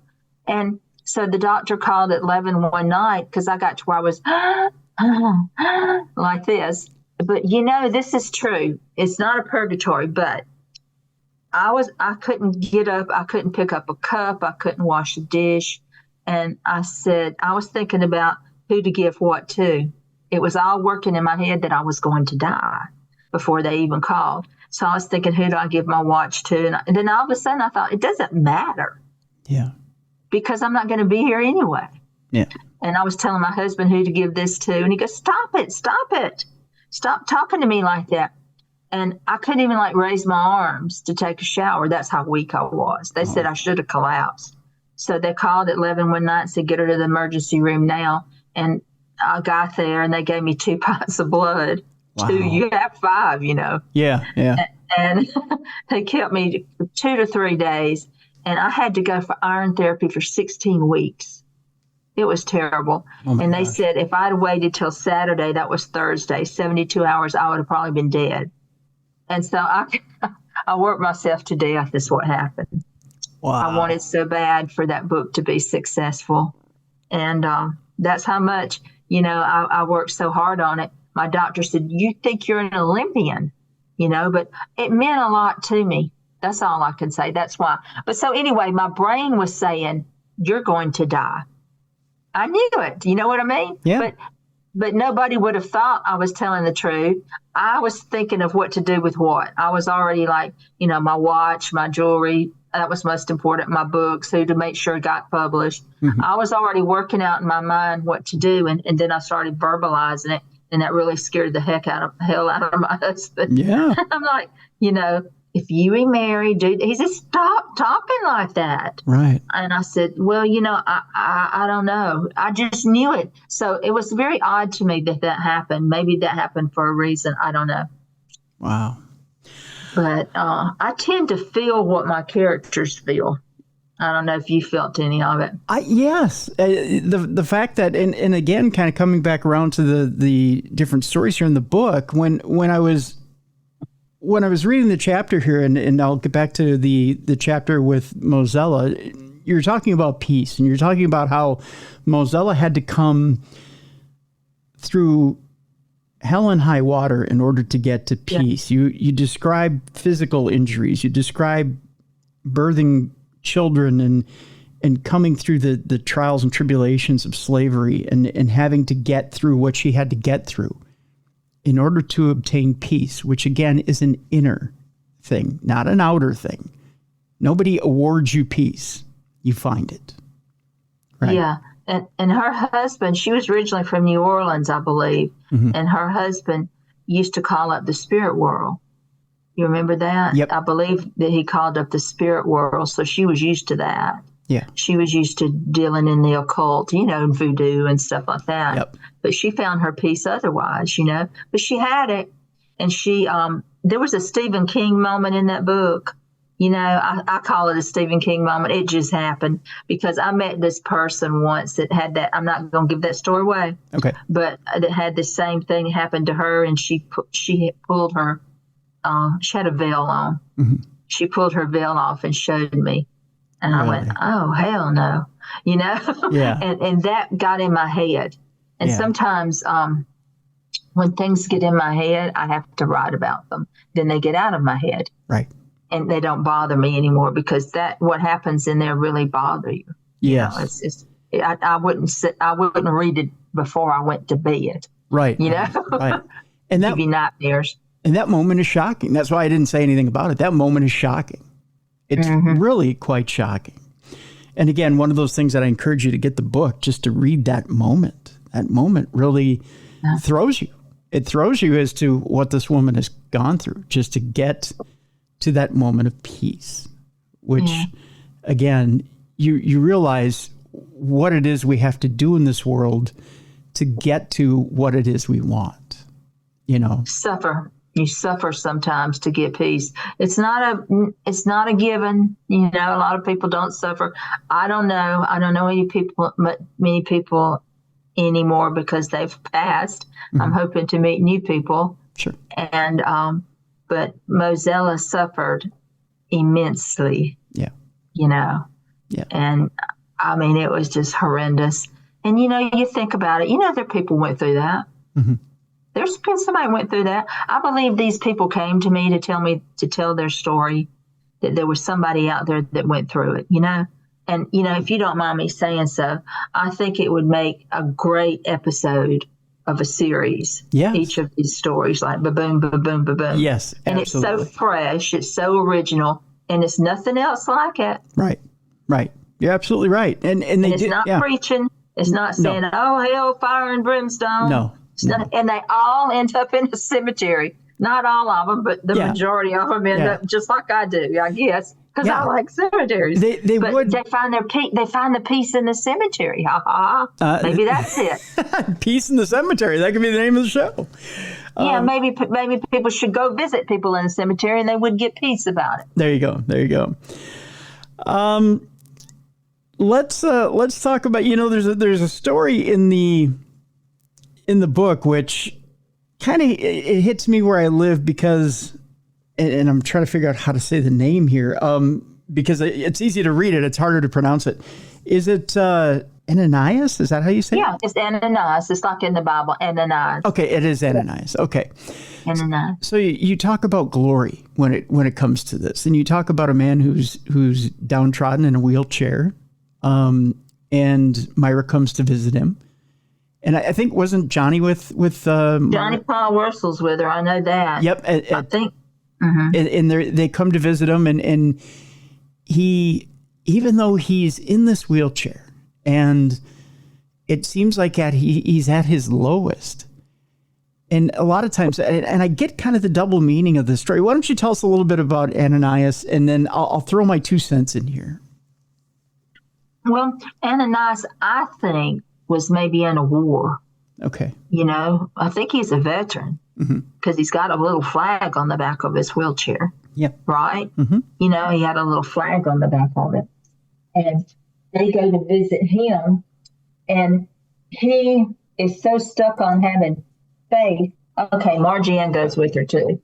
And so the doctor called at 11 one night because I got to where I was, like this. But this is true. It's not a purgatory, but I couldn't get up. I couldn't pick up a cup. I couldn't wash a dish. And I was thinking about who to give what to. It was all working in my head that I was going to die before they even called. So I was thinking, who do I give my watch to? And then all of a sudden I thought, it doesn't matter. Yeah. Because I'm not going to be here anyway. Yeah. And I was telling my husband who to give this to. And he goes, stop it. Stop talking to me like that. And I couldn't even raise my arms to take a shower. That's how weak I was. They said I should have collapsed. So they called at 11 one night and said, get her to the emergency room now. And I got there and they gave me 2 pints of blood. Wow. 2, you have 5, Yeah. And they kept me 2 to 3 days. And I had to go for iron therapy for 16 weeks. It was terrible. Oh and they gosh. said if I'd waited till Saturday, that was Thursday, 72 hours, I would have probably been dead. And so I worked myself to death is what happened. Wow. I wanted so bad for that book to be successful. And that's how much, I worked so hard on it. My doctor said, you think you're an Olympian, but it meant a lot to me. That's all I can say. That's why. But so anyway, my brain was saying, you're going to die. I knew it. You know what I mean? Yeah. But nobody would have thought I was telling the truth. I was thinking of what to do with what. I was already my watch, my jewelry, that was most important, my books, who to make sure it got published. Mm-hmm. I was already working out in my mind what to do. And then I started verbalizing it. And that really scared the hell out of my husband. Yeah. I'm like, if you remarry, dude, he said, stop talking like that. Right. And I said, well, I don't know. I just knew it. So it was very odd to me that happened. Maybe that happened for a reason. I don't know. Wow. But I tend to feel what my characters feel. I don't know if you felt any of it. Yes. The fact that, and again, kind of coming back around to the different stories here in the book, when I was reading the chapter here, and I'll get back to the chapter with Mozella, you're talking about peace, and you're talking about how Mozella had to come through hell and high water in order to get to peace. Yeah. You describe physical injuries. You describe birthing children and coming through the trials and tribulations of slavery and having to get through what she had to get through in order to obtain peace, which again is an inner thing, not an outer thing. Nobody awards you peace. You find it. Right? Yeah. And her husband, she was originally from New Orleans, I believe. Mm-hmm. And her husband used to call up the spirit world. You remember that? Yep. I believe that he called up the spirit world. So she was used to that. Yeah. She was used to dealing in the occult, and voodoo and stuff like that. Yep. But she found her peace otherwise, But she had it. And she, there was a Stephen King moment in that book. I call it a Stephen King moment. It just happened because I met this person once that had that. I'm not going to give that story away. Okay. But that had the same thing happen to her, and she pulled her. She had a veil on. Mm-hmm. She pulled her veil off and showed me, and I went, "Oh hell no," Yeah. and that got in my head. And sometimes, when things get in my head, I have to write about them. Then they get out of my head. Right. And they don't bother me anymore because what happens in there really bother you. Yes. I wouldn't read it before I went to bed. Right. Right. And that give you nightmares. And that moment is shocking. That's why I didn't say anything about it. That moment is shocking. It's really quite shocking. And again, one of those things that I encourage you to get the book, just to read that moment. That moment really throws you. It throws you as to what this woman has gone through just to get to that moment of peace, which, again, you realize what it is we have to do in this world to get to what it is we want, Suffer. You suffer sometimes to get peace. It's not a given. A lot of people don't suffer. I don't know. I don't know many people anymore because they've passed. Mm-hmm. I'm hoping to meet new people. Sure. And, but Mozella suffered immensely. Yeah. Yeah. And I mean, it was just horrendous. And, you think about it, there are people went through that. Mm-hmm. There's been somebody went through that. I believe these people came to me to tell their story, that there was somebody out there that went through it, And, if you don't mind me saying so, I think it would make a great episode of a series. Yes. Each of these stories, like ba-boom, ba-boom, ba-boom. Yes, absolutely. And it's so fresh, it's so original, and it's nothing else like it. Right. You're absolutely right. And it's not preaching. It's not saying, oh, hell, fire and brimstone. No. And they all end up in a cemetery. Not all of them, but the majority of them end up just like I do, I guess, because I like cemeteries. They find they find the peace in the cemetery. Ha ha. Maybe that's it. Peace in the cemetery. That could be the name of the show. Maybe people should go visit people in the cemetery, and they would get peace about it. There you go. Let's talk about, there's a story in the book which kind of it hits me where I live because, and I'm trying to figure out how to say the name here, because it's easy to read it, it's harder to pronounce it. Is it Ananias? Is that how you say it? Yeah, it's Ananias. It's like in the Bible, Ananias. Okay, it is Ananias. Okay. Ananias. So you talk about glory when it comes to this, and you talk about a man who's downtrodden in a wheelchair, and Myra comes to visit him. And I think wasn't Johnny with Johnny Paul Wurzel's with her. I know that. Yep. I think. Mm-hmm. And they come to visit him, and he, even though he's in this wheelchair, and it seems like he's at his lowest. And a lot of times, and I get kind of the double meaning of the story. Why don't you tell us a little bit about Ananias, and then I'll throw my 2 cents in here. Well, Ananias, I think, was maybe in a war. Okay. I think he's a veteran because he's got a little flag on the back of his wheelchair. Yeah. Right? Mm-hmm. He had a little flag on the back of it. And they go to visit him, and he is so stuck on having faith. Okay, Margie Ann goes with her too.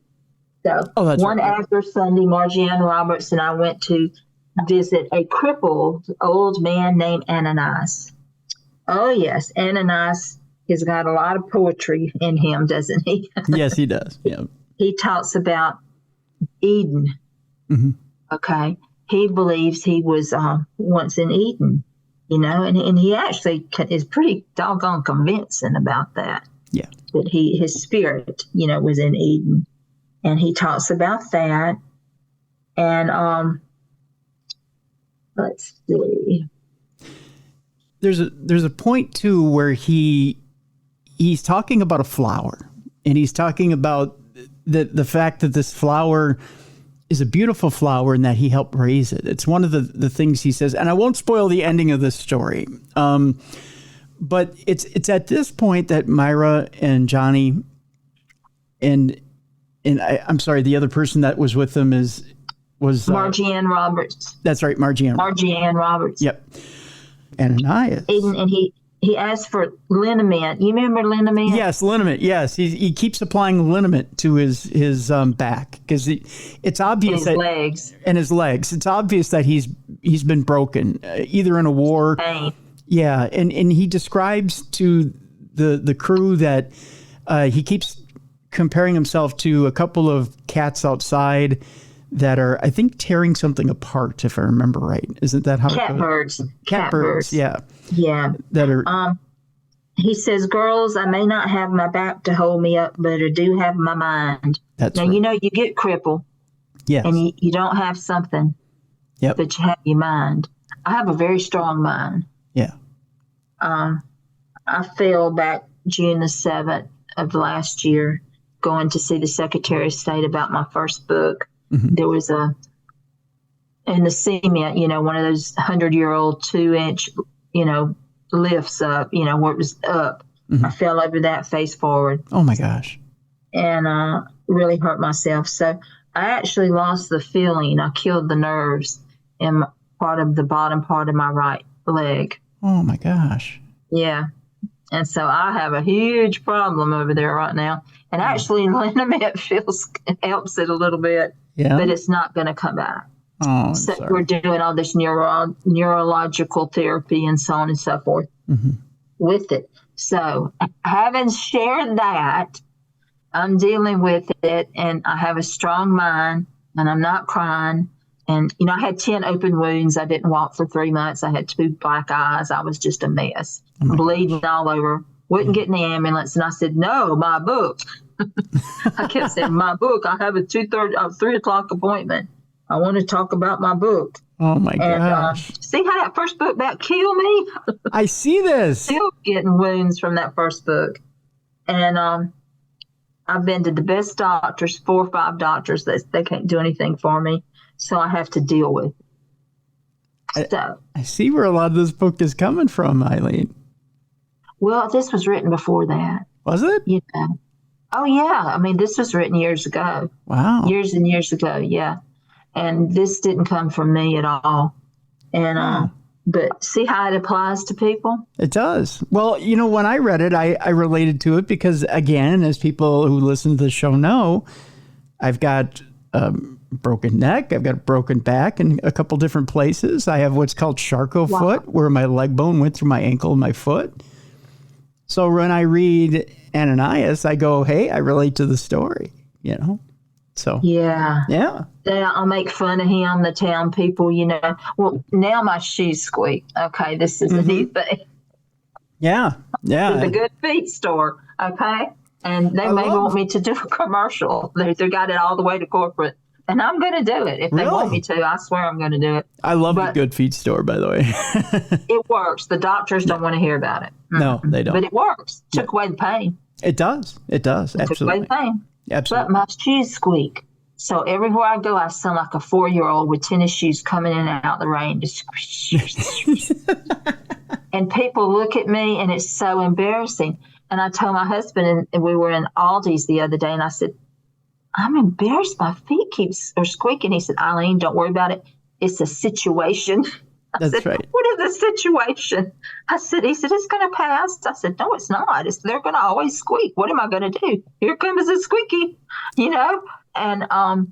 So one after Sunday, Margie Ann Roberts and I went to visit a crippled old man named Ananias. Oh, yes. Ananias has got a lot of poetry in him, doesn't he? Yes, he does. Yeah. He talks about Eden. Mm-hmm. Okay. He believes he was once in Eden, and he actually is pretty doggone convincing about that. Yeah. That his spirit, was in Eden. And he talks about that. And let's see. There's a point too where he's talking about a flower, and he's talking about the fact that this flower is a beautiful flower and that he helped raise it. It's one of the things he says, and I won't spoil the ending of this story. But it's at this point that Myra and Johnny and I'm sorry, the other person that was with them was Margie Ann Roberts. That's right, Margie Ann Roberts. Yep. Ananias. And he asked for liniment. You remember liniment? Yes, liniment. Yes, he keeps applying liniment to his back because it's obvious his legs. And his legs. It's obvious that he's been broken either in a war. Pain. Yeah, and he describes to the crew that he keeps comparing himself to a couple of cats outside that are, I think, tearing something apart, if I remember right. Isn't that how it goes? Catbirds. Yeah. Yeah. That are. He says, girls, I may not have my back to hold me up, but I do have my mind. That's now, right. You get crippled. Yes. And you don't have something. Yep. But you have your mind. I have a very strong mind. Yeah. I fell back June the 7th of last year going to see the Secretary of State about my first book. Mm-hmm. There was in the cement, one of those 100-year-old 2-inch, lifts up, where it was up. Mm-hmm. I fell over that face forward. Oh my gosh. And really hurt myself. So I actually lost the feeling. I killed the nerves in part of the bottom part of my right leg. Oh my gosh. Yeah. And so I have a huge problem over there right now. And actually liniment helps it a little bit. Yeah. But it's not going to come back. Oh, so we're doing all this neurological therapy and so on and so forth. Mm-hmm. with it. So having shared that, I'm dealing with it, and I have a strong mind, and I'm not crying. And, I had 10 open wounds. I didn't walk for 3 months. I had 2 black eyes. I was just a mess, bleeding all over. Wouldn't get in the ambulance. And I said, no, my book. I kept saying, my book. I have a 3 o'clock appointment. I want to talk about my book. Oh, my gosh. See how that first book about killed me? I see this. Still getting wounds from that first book. And I've been to the best doctors, 4 or 5 doctors. They can't do anything for me. So I have to deal with it. I see where a lot of this book is coming from, Eileen. Well, this was written before that. Was it? Yeah. Oh, yeah. I mean, this was written years ago. Wow. Years and years ago, yeah. And this didn't come from me at all. And but see how it applies to people? It does. Well, when I read it, I related to it because, again, as people who listen to the show know, I've got broken neck, I've got a broken back in a couple different places. I have what's called Charcot foot, where my leg bone went through my ankle and my foot. So when I read Ananias, I go, hey, I relate to the story, So yeah. I'll make fun of him, the town people, Well, now my shoes squeak. Okay, this is a new thing. Yeah. The Good Feet store. Okay, and they may want me to do a commercial. They got it all the way to corporate. And I'm going to do it. If they want me to, I swear I'm going to do it. I love the Good Feet store, by the way. It works. The doctors don't want to hear about it. No, they don't. But it works. Took away the pain. It does. Absolutely. Took away the pain. Absolutely. But my shoes squeak. So everywhere I go, I sound like a 4-year-old with tennis shoes coming in and out the rain. Just and people look at me, and it's so embarrassing. And I told my husband, and we were in Aldi's the other day, and I said, I'm embarrassed. My feet are squeaking. He said, Eileen, don't worry about it. It's a situation. That's right. What is the situation? He said, it's going to pass. I said, no, it's not. They're going to always squeak. What am I going to do? Here comes the squeaky, And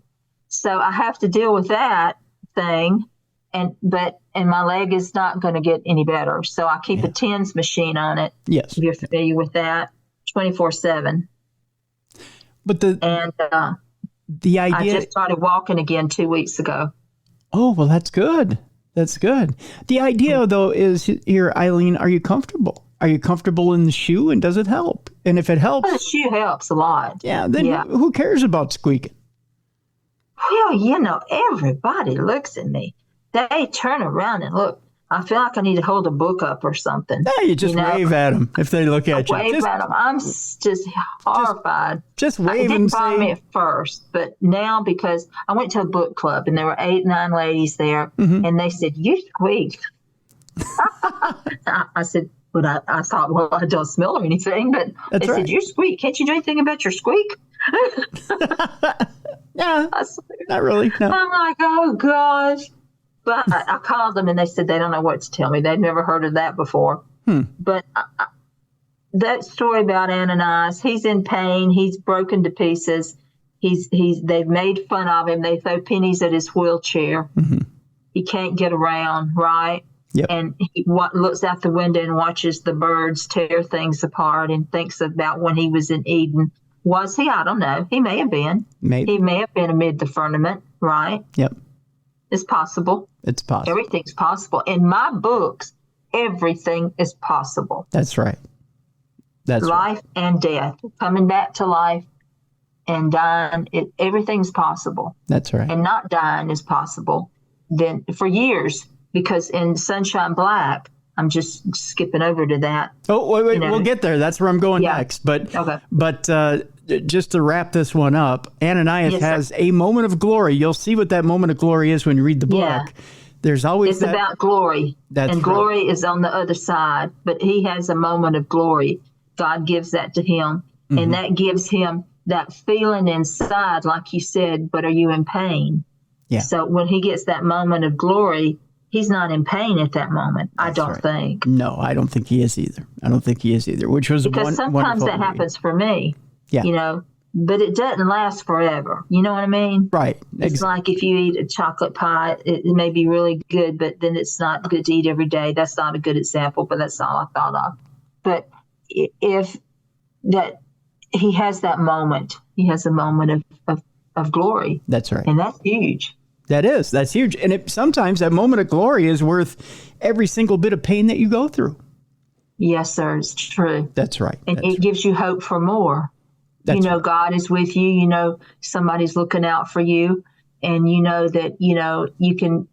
so I have to deal with that thing. And my leg is not going to get any better. So I keep a TENS machine on it. Yes. If you're familiar with that, 24/7. But the idea, I just started walking again 2 weeks ago. Oh, well, that's good. That's good. The idea, though, is here, Eileen, are you comfortable? Are you comfortable in the shoe, and does it help? And if it helps... The shoe helps a lot. Yeah, then who cares about squeaking? Well, everybody looks at me. They turn around and look. I feel like I need to hold a book up or something. Yeah, you just wave at them if they look at you. Wave at them. I'm just horrified. Just wave and say. It didn't bother me at first, but now because I went to a book club and there were 8, 9 ladies there, and they said, "You squeak." I said, but I thought, well, I don't smell or anything, but they said, "You squeak. Can't you do anything about your squeak?" Yeah, not really. No. I'm like, oh gosh. But I called them and they said they don't know what to tell me. They'd never heard of that before. But that story about Ananias, he's in pain. He's broken to pieces. They've made fun of him. They throw pennies at his wheelchair. He can't get around, right? Yep. And he looks out the window and watches the birds tear things apart and thinks about when he was in Eden. Was he? I don't know. He may have been. Maybe. He may have been amid the firmament, right? Yep. It's possible. It's possible. Everything's possible. In my books, everything is possible. That's right. That's life and death, coming back to life and dying. Everything's possible. That's right. And not dying is possible. Then for years, because in Sunshine Black, I'm just skipping over to that. Oh, wait, we'll get there. That's where I'm going next. But just to wrap this one up, Ananias has a moment of glory. You'll see what that moment of glory is when you read the book. Yeah. There's always it's about glory. And glory is on the other side. But he has a moment of glory. God gives that to him. And that gives him that feeling inside, like you said, but are you in pain? Yeah. So when he gets that moment of glory, he's not in pain at that moment. I don't think. No, I don't think he is either. Which was because sometimes that happens for me. Yeah. But it doesn't last forever. You know what I mean? Right. It's like if you eat a chocolate pie, it may be really good, but then it's not good to eat every day. That's not a good example, but that's all I thought of. but if that he has that moment, he has a moment of glory. That's right. And that's huge. That's huge. And sometimes that moment of glory is worth every single bit of pain that you go through. Yes, sir. It's true. That's right. And it gives you hope for more. Right. God is with you. Somebody's looking out for you, and that, you can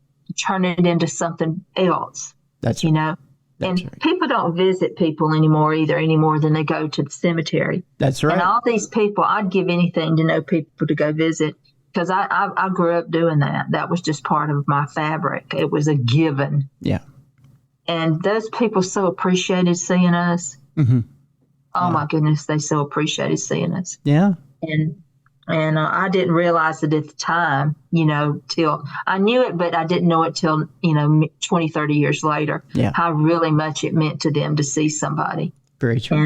turn it into something else. That's right. And people don't visit people anymore either, any more than they go to the cemetery. That's right. And all these people, I'd give anything to know people to go visit, because I grew up doing that. That was just part of my fabric. It was a given. Yeah. And those people so appreciated seeing us. Mm-hmm. Oh, my goodness, they so appreciated seeing us. Yeah. And I didn't realize it at the time, till I knew it, but I didn't know it till, 20, 30 years later, how really much it meant to them to see somebody. Very true.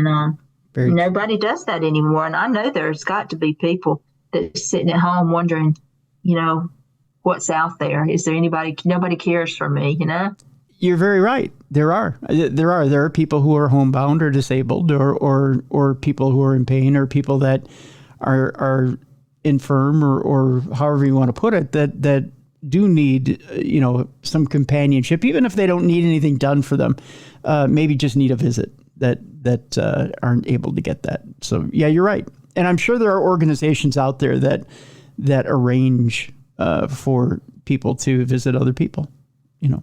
And nobody does that anymore. And I know there's got to be people that's sitting at home wondering, what's out there. Is there nobody cares for me, You're very right. There are people who are homebound or disabled, or people who are in pain, or people that are infirm, or however you want to put it, that do need some companionship, even if they don't need anything done for them. Maybe just need a visit that aren't able to get that. So yeah, you're right. And I'm sure there are organizations out there that arrange for people to visit other people.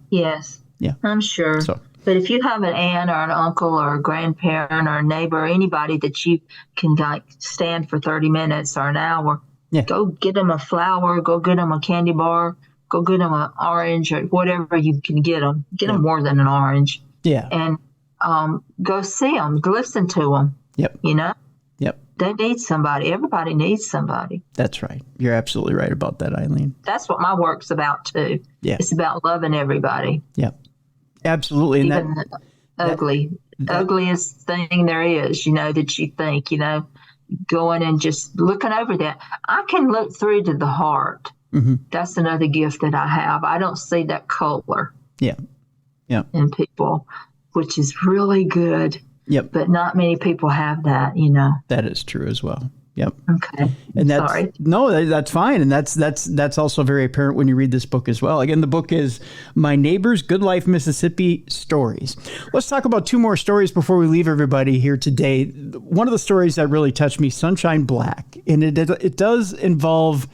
Yes. Yeah, I'm sure. But if you have an aunt or an uncle or a grandparent or a neighbor or anybody that you can stand for 30 minutes or an hour, go get them a flower, go get them a candy bar, go get them an orange, or whatever you can get them. Get them more than an orange. Yeah. And go see them, listen to them. Yep. Yep. They need somebody. Everybody needs somebody. That's right. You're absolutely right about that, Eileen. That's what my work's about too. Yeah. It's about loving everybody. Yep. Absolutely. And even the ugliest thing there is, that you think, going and just looking over that. I can look through to the heart. Mm-hmm. That's another gift that I have. I don't see that color. Yeah. Yeah. In people, which is really good. Yep. But not many people have that, That is true as well. Yep. Okay. And sorry. No, that's fine. And that's also very apparent when you read this book as well. Again, the book is My Neighbor's Goodlife, Mississippi Stories. Let's talk about two more stories before we leave everybody here today. One of the stories that really touched me, Sunshine Black, and it does involve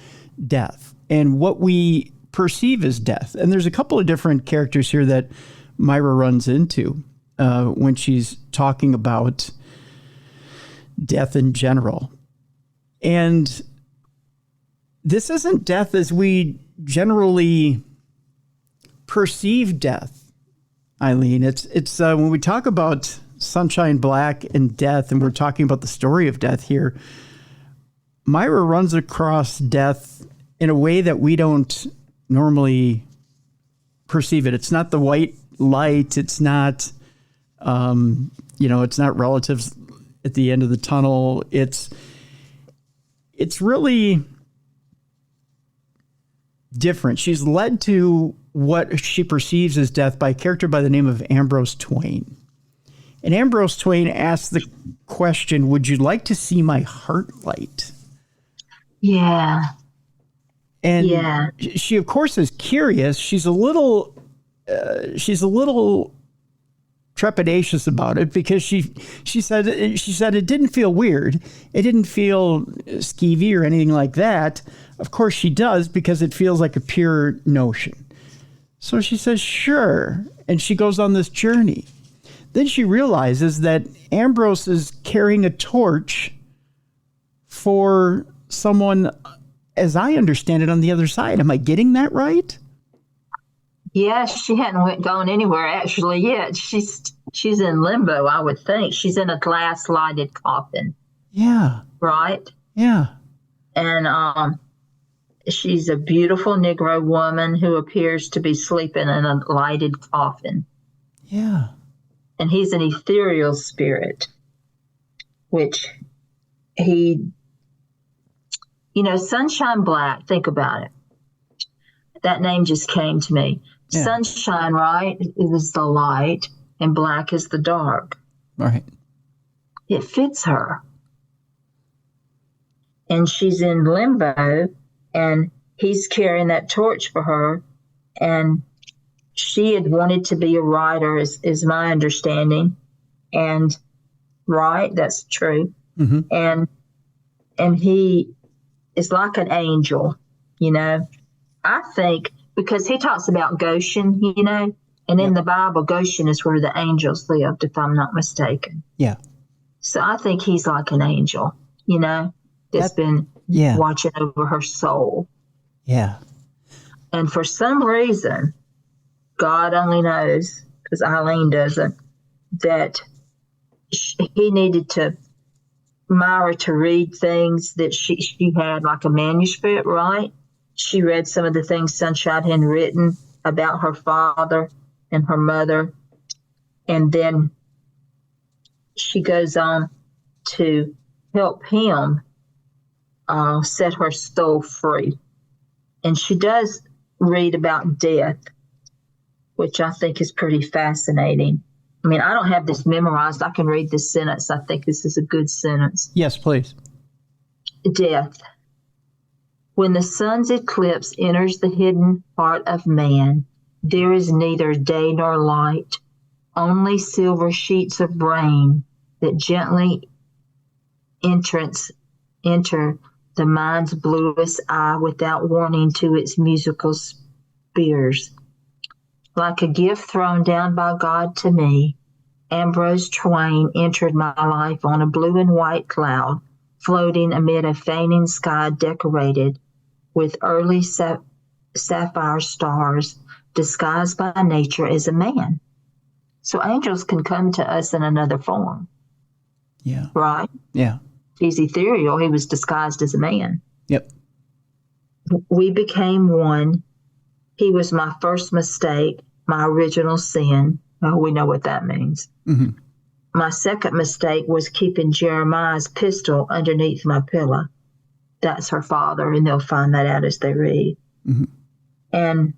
death and what we perceive as death. And there's a couple of different characters here that Myra runs into when she's talking about death in general. And this isn't death as we generally perceive death, Eileen. It's when we talk about Sunshine Black and death, and we're talking about the story of death here, Myra runs across death in a way that we don't normally perceive it. It's not the white light. It's not, it's not relatives at the end of the tunnel. It's really different. She's led to what she perceives as death by a character by the name of Ambrose Twain. And Ambrose Twain asks the question, would you like to see my heart light? Yeah. And she, of course, is curious. She's a little trepidatious about it because she said it didn't feel weird. It didn't feel skeevy or anything like that. Of course she does, because it feels like a pure notion. So she says, sure. And she goes on this journey. Then she realizes that Ambrose is carrying a torch for someone, as I understand it, on the other side. Am I getting that right? Yeah, she hadn't gone anywhere actually yet. She's in limbo, I would think. She's in a glass lighted coffin. Yeah. Right? Yeah. And she's a beautiful Negro woman who appears to be sleeping in a lighted coffin. Yeah. And he's an ethereal spirit, which he, Sunshine Black, think about it. That name just came to me. Yeah. Sunshine, right, is the light, and black is the dark. Right. it fits her. And she's in limbo, and he's carrying that torch for her. And she had wanted to be a writer, is my understanding. And right, that's true. And he is like an angel, you know. I think because he talks about Goshen, you know, and in the Bible, Goshen is where the angels lived, if I'm not mistaken. Yeah. So I think he's like an angel, you know, that's been watching over her soul. Yeah. And for some reason, God only knows, because Eileen doesn't, that he needed Myra to read things that she had, like a manuscript, right? She read some of the things Sunshine had written about her father and her mother. And then she goes on to help him set her soul free. And she does read about death, which I think is pretty fascinating. I mean, I don't have this memorized. I can read this sentence. I think this is a good sentence. Yes, please. Death. When the sun's eclipse enters the hidden heart of man, there is neither day nor light, only silver sheets of rain that gently enter the mind's bluest eye without warning to its musical spears. Like a gift thrown down by God to me, Ambrose Twain entered my life on a blue and white cloud, floating amid a fainting sky decorated with early sapphire stars, disguised by nature as a man. So angels can come to us in another form. Yeah. Right? Yeah. He's ethereal. He was disguised as a man. Yep. We became one. He was my first mistake, my original sin. Oh, we know what that means. My second mistake was keeping Jeremiah's pistol underneath my pillow. That's her father, and they'll find that out as they read. And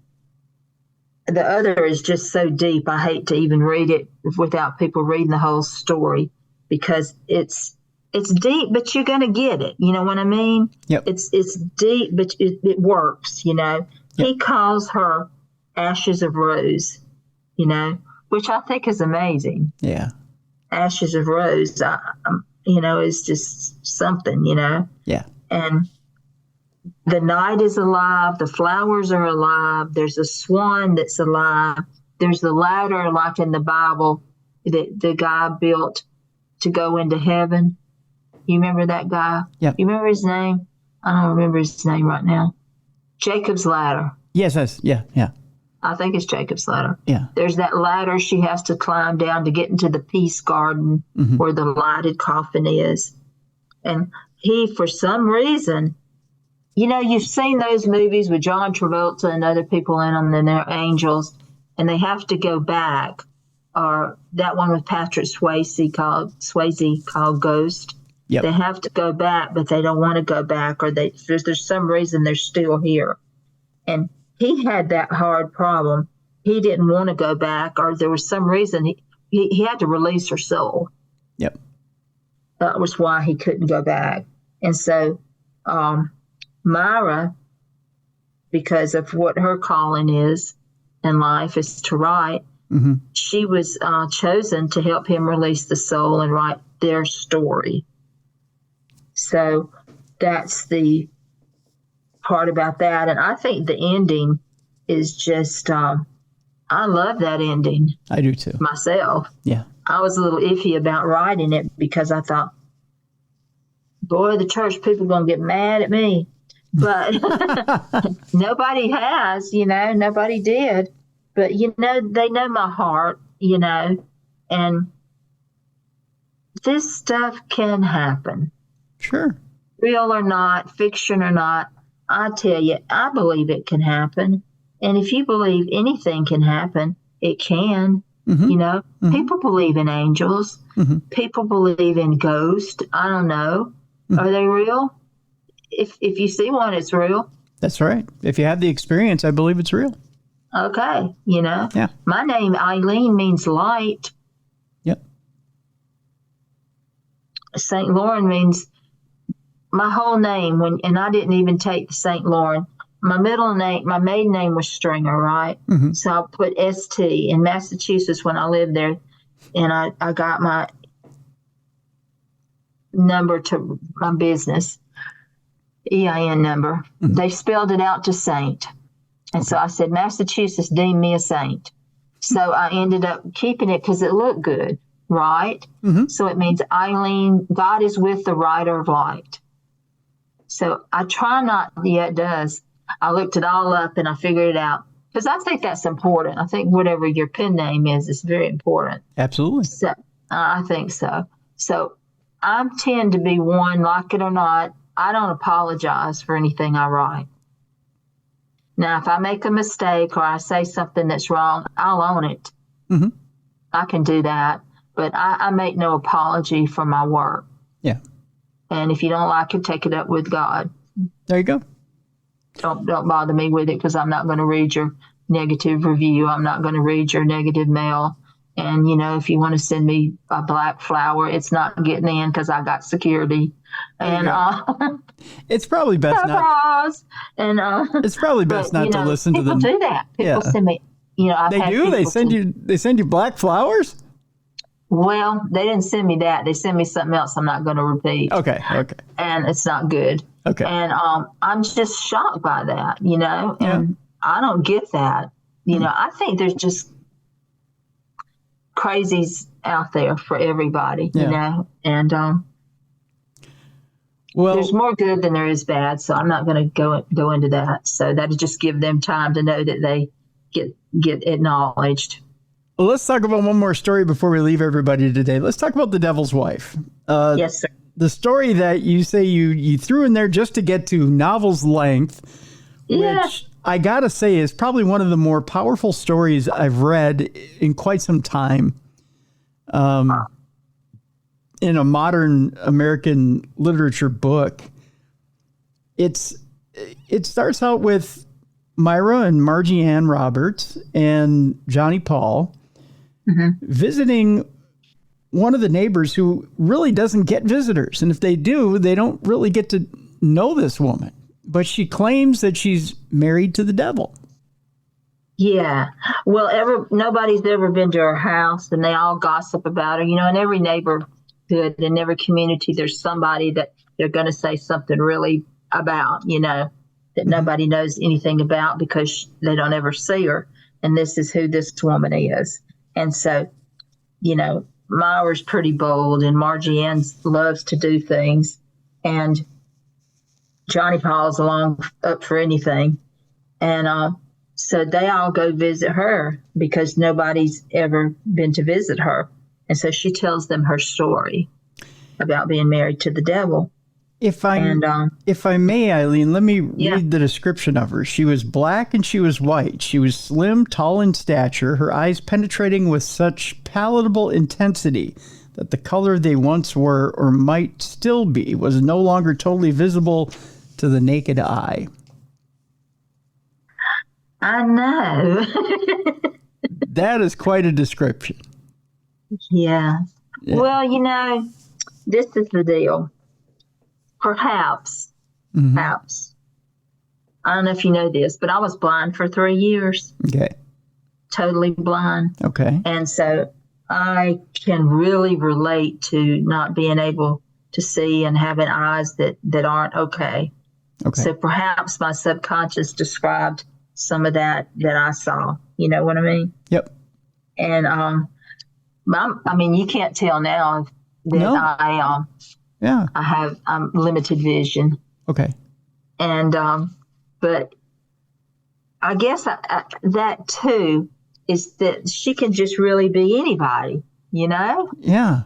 the other is just so deep, I hate to even read it without people reading the whole story, because it's deep, but you're going to get it. You know what I mean? Yep. It's deep, but it works, you know. Yep. He calls her Ashes of Rose, you know, which I think is amazing. Yeah. Ashes of Rose, you know, is just something, you know. Yeah. And the night is alive. The flowers are alive. There's a swan that's alive. There's the ladder, like in the Bible, that the guy built to go into heaven. You remember that guy? Yeah. You remember his name? I don't remember his name right now. Jacob's ladder. Yes. Yeah. I think it's Jacob's ladder. Yeah. There's that ladder she has to climb down to get into the peace garden where the lighted coffin is. And he, for some reason, you know, you've seen those movies with John Travolta and other people in them, and they're angels, and they have to go back. Or that one with Patrick Swayze called Ghost. Yep. They have to go back, but they don't want to go back, or there's some reason they're still here. And he had that hard problem. He didn't want to go back, or there was some reason he had to release her soul. Yep. That was why he couldn't go back. And so Myra, because of what her calling is in life is to write, she was chosen to help him release the soul and write their story. So that's the part about that. And I think the ending is just, I love that ending. I do too. Myself. Yeah. I was a little iffy about writing it because I thought, boy, the church people are going to get mad at me. But nobody has, you know, nobody did. But, you know, they know my heart, you know, and this stuff can happen. Sure. Real or not, fiction or not, I tell you, I believe it can happen. And if you believe anything can happen, it can. You know, people believe in angels. People believe in ghosts. I don't know. Are they real? If you see one, it's real. That's right. If you have the experience, I believe it's real. Okay. You know, Yeah. My name, Eileen, means light. Yep. Saint Lauren means my whole name, and I didn't even take the Saint Lauren. My middle name, my maiden name was Stringer, right? Mm-hmm. So I put ST in Massachusetts when I lived there, and I got my number to my business, EIN number. Mm-hmm. They spelled it out to Saint. And so I said, Massachusetts deemed me a saint. So I ended up keeping it because it looked good, right? Mm-hmm. So it means Eileen, God is with the rider of light. So I try not, yeah, it does. I looked it all up and I figured it out because I think that's important. I think whatever your pen name is very important. Absolutely. So I think so. So I tend to be one, like it or not, I don't apologize for anything I write. Now, if I make a mistake or I say something that's wrong, I'll own it. Mm-hmm. I can do that. But I make no apology for my work. Yeah. And if you don't like it, take it up with God. There you go. Don't bother me with it because I'm not going to read your negative review. I'm not going to read your negative mail. And, if you want to send me a black flower, it's not getting in because I got security. And it's probably best not. And it's probably best not to listen to them. People do that. People send me. They do. They send you. They send you black flowers. Well, they didn't send me that. They sent me something else I'm not going to repeat. Okay. And it's not good. Okay. And I'm just shocked by that, and I don't get that. I think there's just crazies out there for everybody, and well, there's more good than there is bad. So I'm not going to go into that. So that'll just give them time to know that they get acknowledged. Well, let's talk about one more story before we leave everybody today. Let's talk about The Devil's Wife. Yes, sir. The story that you say you threw in there just to get to novel's length, which I got to say is probably one of the more powerful stories I've read in quite some time in a modern American literature book. It starts out with Myra and Margie Ann Roberts and Johnny Paul visiting one of the neighbors who really doesn't get visitors. And if they do, they don't really get to know this woman. But she claims that she's married to the devil. Yeah. Well, nobody's ever been to her house, and they all gossip about her. In every neighborhood, in every community, there's somebody that they're going to say something really about, that nobody knows anything about because they don't ever see her. And this is who this woman is. And so, Myra's pretty bold, and Margie Ann loves to do things, and Johnny Paul's up for anything. And so they all go visit her because nobody's ever been to visit her. And so she tells them her story about being married to the devil. If I may, Eileen, let me read the description of her. She was black and she was white. She was slim, tall in stature, her eyes penetrating with such palatable intensity that the color they once were or might still be was no longer totally visible to the naked eye. I know. That is quite a description. Yeah. Well, this is the deal. Perhaps, I don't know if you know this, but I was blind for 3 years. Okay. Totally blind. Okay. And so I can really relate to not being able to see and having eyes that aren't okay. Okay. So perhaps my subconscious described some of that I saw. You know what I mean? Yep. And you can't tell now that I'm limited vision. Okay. And but I guess that too is that she can just really be anybody, Yeah.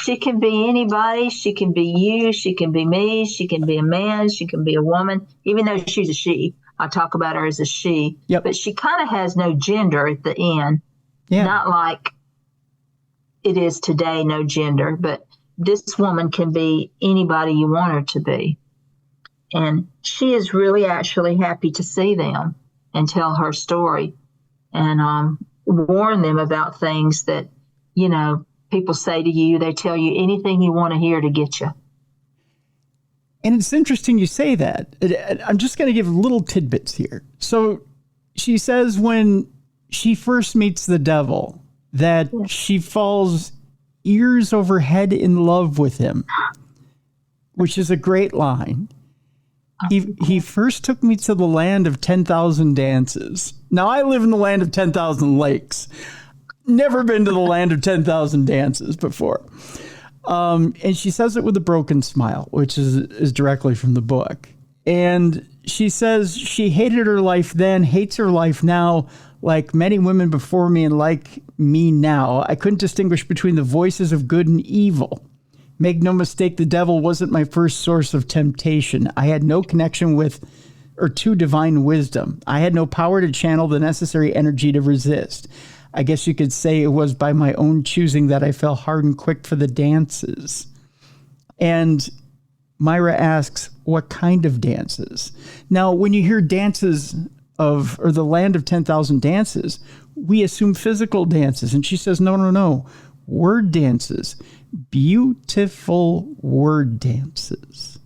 She can be anybody. She can be you. She can be me. She can be a man. She can be a woman, even though she's a she. I talk about her as a she. Yep. But she kind of has no gender at the end. Yeah. Not like it is today, no gender. But this woman can be anybody you want her to be. And she is really actually happy to see them and tell her story and warn them about things that, people say to you, they tell you anything you want to hear to get you. And it's interesting you say that. I'm just going to give little tidbits here. So she says when she first meets the devil that she falls ears over head in love with him, which is a great line. He first took me to the land of 10,000 dances. Now, I live in the land of 10,000 lakes. Never been to the land of 10,000 dances before. And she says it with a broken smile, which is directly from the book. And she says she hated her life then, hates her life now, like many women before me and like me now. I couldn't distinguish between the voices of good and evil. Make no mistake, the devil wasn't my first source of temptation. I had no connection with or to divine wisdom. I had no power to channel the necessary energy to resist. I guess you could say it was by my own choosing that I fell hard and quick for the dances. And Myra asks, what kind of dances? Now, when you hear dances or the land of 10,000 dances, we assume physical dances. And she says, no. Word dances. Beautiful word dances.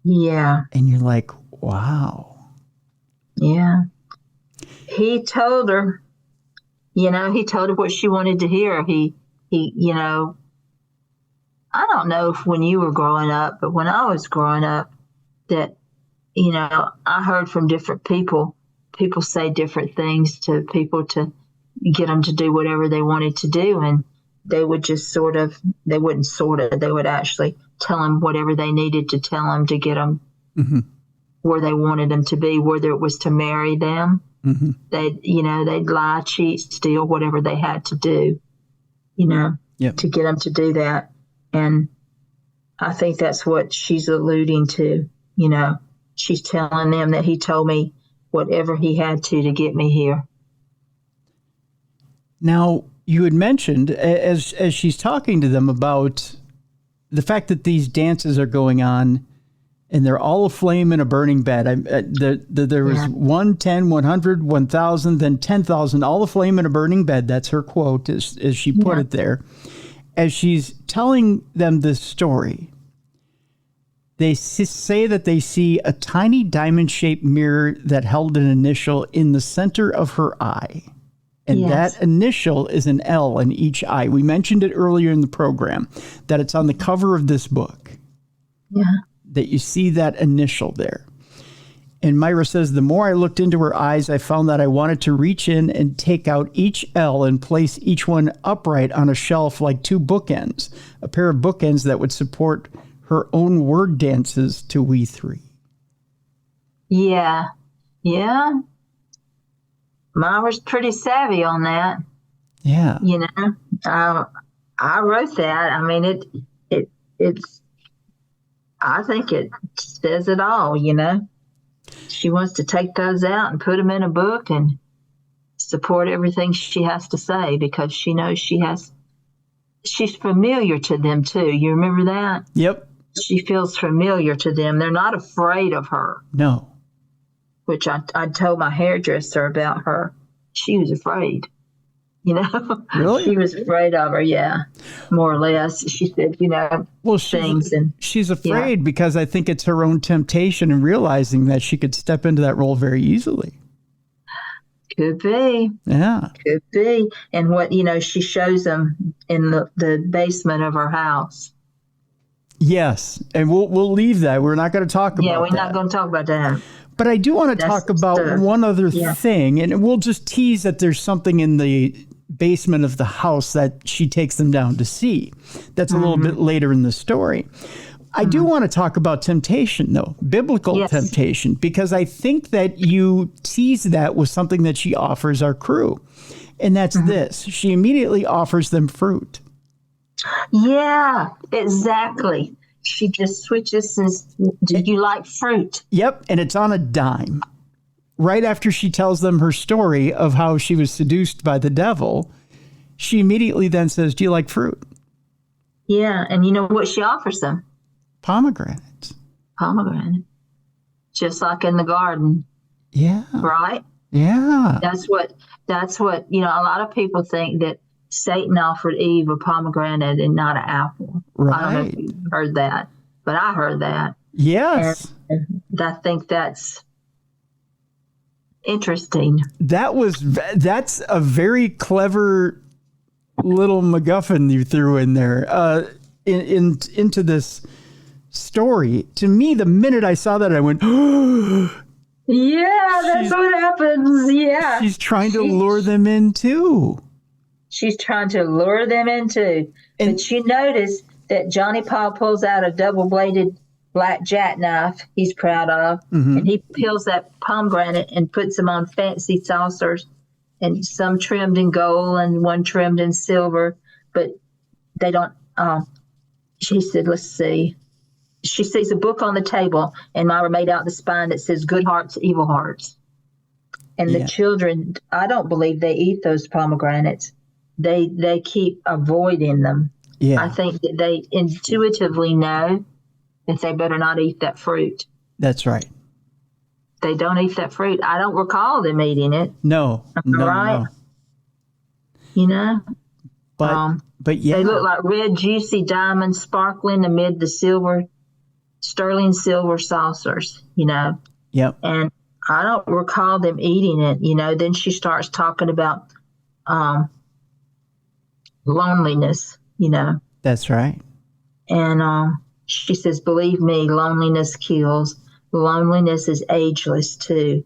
Yeah. And you're like, wow. Yeah. He told her, he told her what she wanted to hear. He, I don't know if when you were growing up, but when I was growing up, that, I heard from different people say different things to people to get them to do whatever they wanted to do. And they would just they would actually tell them whatever they needed to tell them to get them where they wanted them to be, whether it was to marry them. Mm-hmm. They'd lie, cheat, steal, whatever they had to do, to get them to do that. And I think that's what she's alluding to. She's telling them that he told me whatever he had to get me here. Now, you had mentioned, as she's talking to them about the fact that these dances are going on and they're all aflame in a burning bed. There was 110, 100, 1,000, then 10,000, all aflame in a burning bed. That's her quote, as she put it there. As she's telling them this story, they say that they see a tiny diamond-shaped mirror that held an initial in the center of her eye. And that initial is an L in each eye. We mentioned it earlier in the program, that it's on the cover of this book. Yeah. That you see that initial there. And Myra says, the more I looked into her eyes, I found that I wanted to reach in and take out each L and place each one upright on a shelf like two bookends, a pair of bookends that would support her own word dances to we three. Yeah. Yeah. Myra's pretty savvy on that. Yeah. I wrote that. I mean, it's, I think it says it all, She wants to take those out and put them in a book and support everything she has to say because she knows she's familiar to them too. You remember that? Yep. She feels familiar to them. They're not afraid of her. No. Which I told my hairdresser about her. She was afraid, Really? She was afraid of her, yeah, more or less. She said, things. And she's afraid because I think it's her own temptation and realizing that she could step into that role very easily. Could be. Yeah. Could be. And what, she shows them in the basement of her house. Yes. And we'll leave that. We're not going to talk about that. Yeah, we're not going to talk about that. But I do want to talk about one other thing, and we'll just tease that there's something in the basement of the house that she takes them down to see. That's a little bit later in the story. I do want to talk about temptation, though, biblical temptation, because I think that you tease that with something that she offers our crew, and that's this. She immediately offers them fruit. Yeah, exactly. She just switches and says, do you like fruit? Yep, and it's on a dime. Right after she tells them her story of how she was seduced by the devil, she immediately then says, do you like fruit? Yeah, and you know what she offers them? Pomegranates. Pomegranate. Just like in the garden. Yeah. Right? Yeah. That's what, a lot of people think that Satan offered Eve a pomegranate and not an apple. Right. I don't know if you heard that, but I heard that. Yes. And I think that's interesting. That's a very clever little MacGuffin you threw in there into this story. To me, the minute I saw that, I went, yeah, that's what happens. Yeah. She's trying to lure them in too. She's trying to lure them into. But you notice that Johnny Paul pulls out a double-bladed black jackknife he's proud of, and he peels that pomegranate and puts them on fancy saucers, and some trimmed in gold and one trimmed in silver. But they don't, she said, let's see. She sees a book on the table, and Myra made out the spine that says good hearts, evil hearts. And the children, I don't believe they eat those pomegranates. They keep avoiding them. Yeah. I think that they intuitively know that they better not eat that fruit. That's right. They don't eat that fruit. I don't recall them eating it. No. Right? No. You know? But yeah. They look like red, juicy diamonds sparkling amid the sterling silver saucers, you know? Yep. And I don't recall them eating it, you know? Then she starts talking about loneliness, you know? That's right. And she says, believe me, loneliness kills. Loneliness is ageless, too.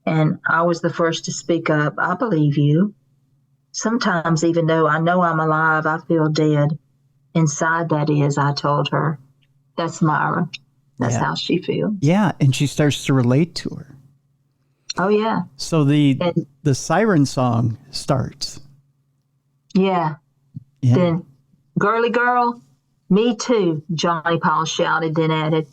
And I was the first to speak up. I believe you. Sometimes, even though I know I'm alive, I feel dead. Inside, that is, I told her. That's Myra. That's how she feels. Yeah, and she starts to relate to her. Oh, yeah. So the siren song starts. Yeah. Then, girly girl, me too, Johnny Paul shouted, then added,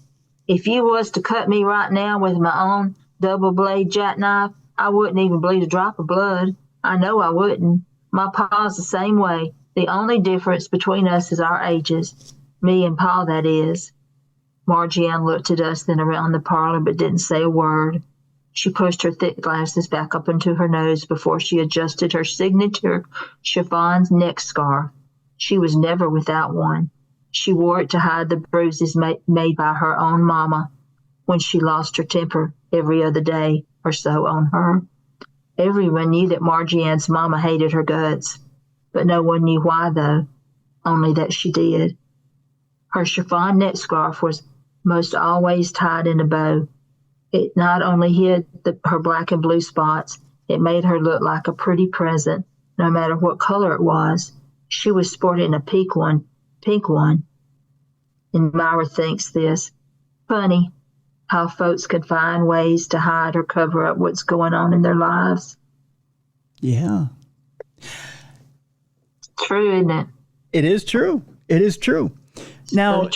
if you was to cut me right now with my own double-blade jackknife, I wouldn't even bleed a drop of blood. I know I wouldn't. My pa's the same way. The only difference between us is our ages. Me and Pa, that is. Margie Ann looked at us, then around the parlor, but didn't say a word. She pushed her thick glasses back up into her nose before she adjusted her signature chiffon neck scarf. She was never without one. She wore it to hide the bruises made by her own mama when she lost her temper every other day or so on her. Everyone knew that Margie Ann's mama hated her guts, but no one knew why, though, only that she did. Her chiffon neck scarf was most always tied in a bow. It not only hid her black and blue spots, it made her look like a pretty present, no matter what color it was. She was sporting a pink one. And Myra thinks this. Funny how folks could find ways to hide or cover up what's going on in their lives. Yeah. True, isn't it? It is true. It is true. Now,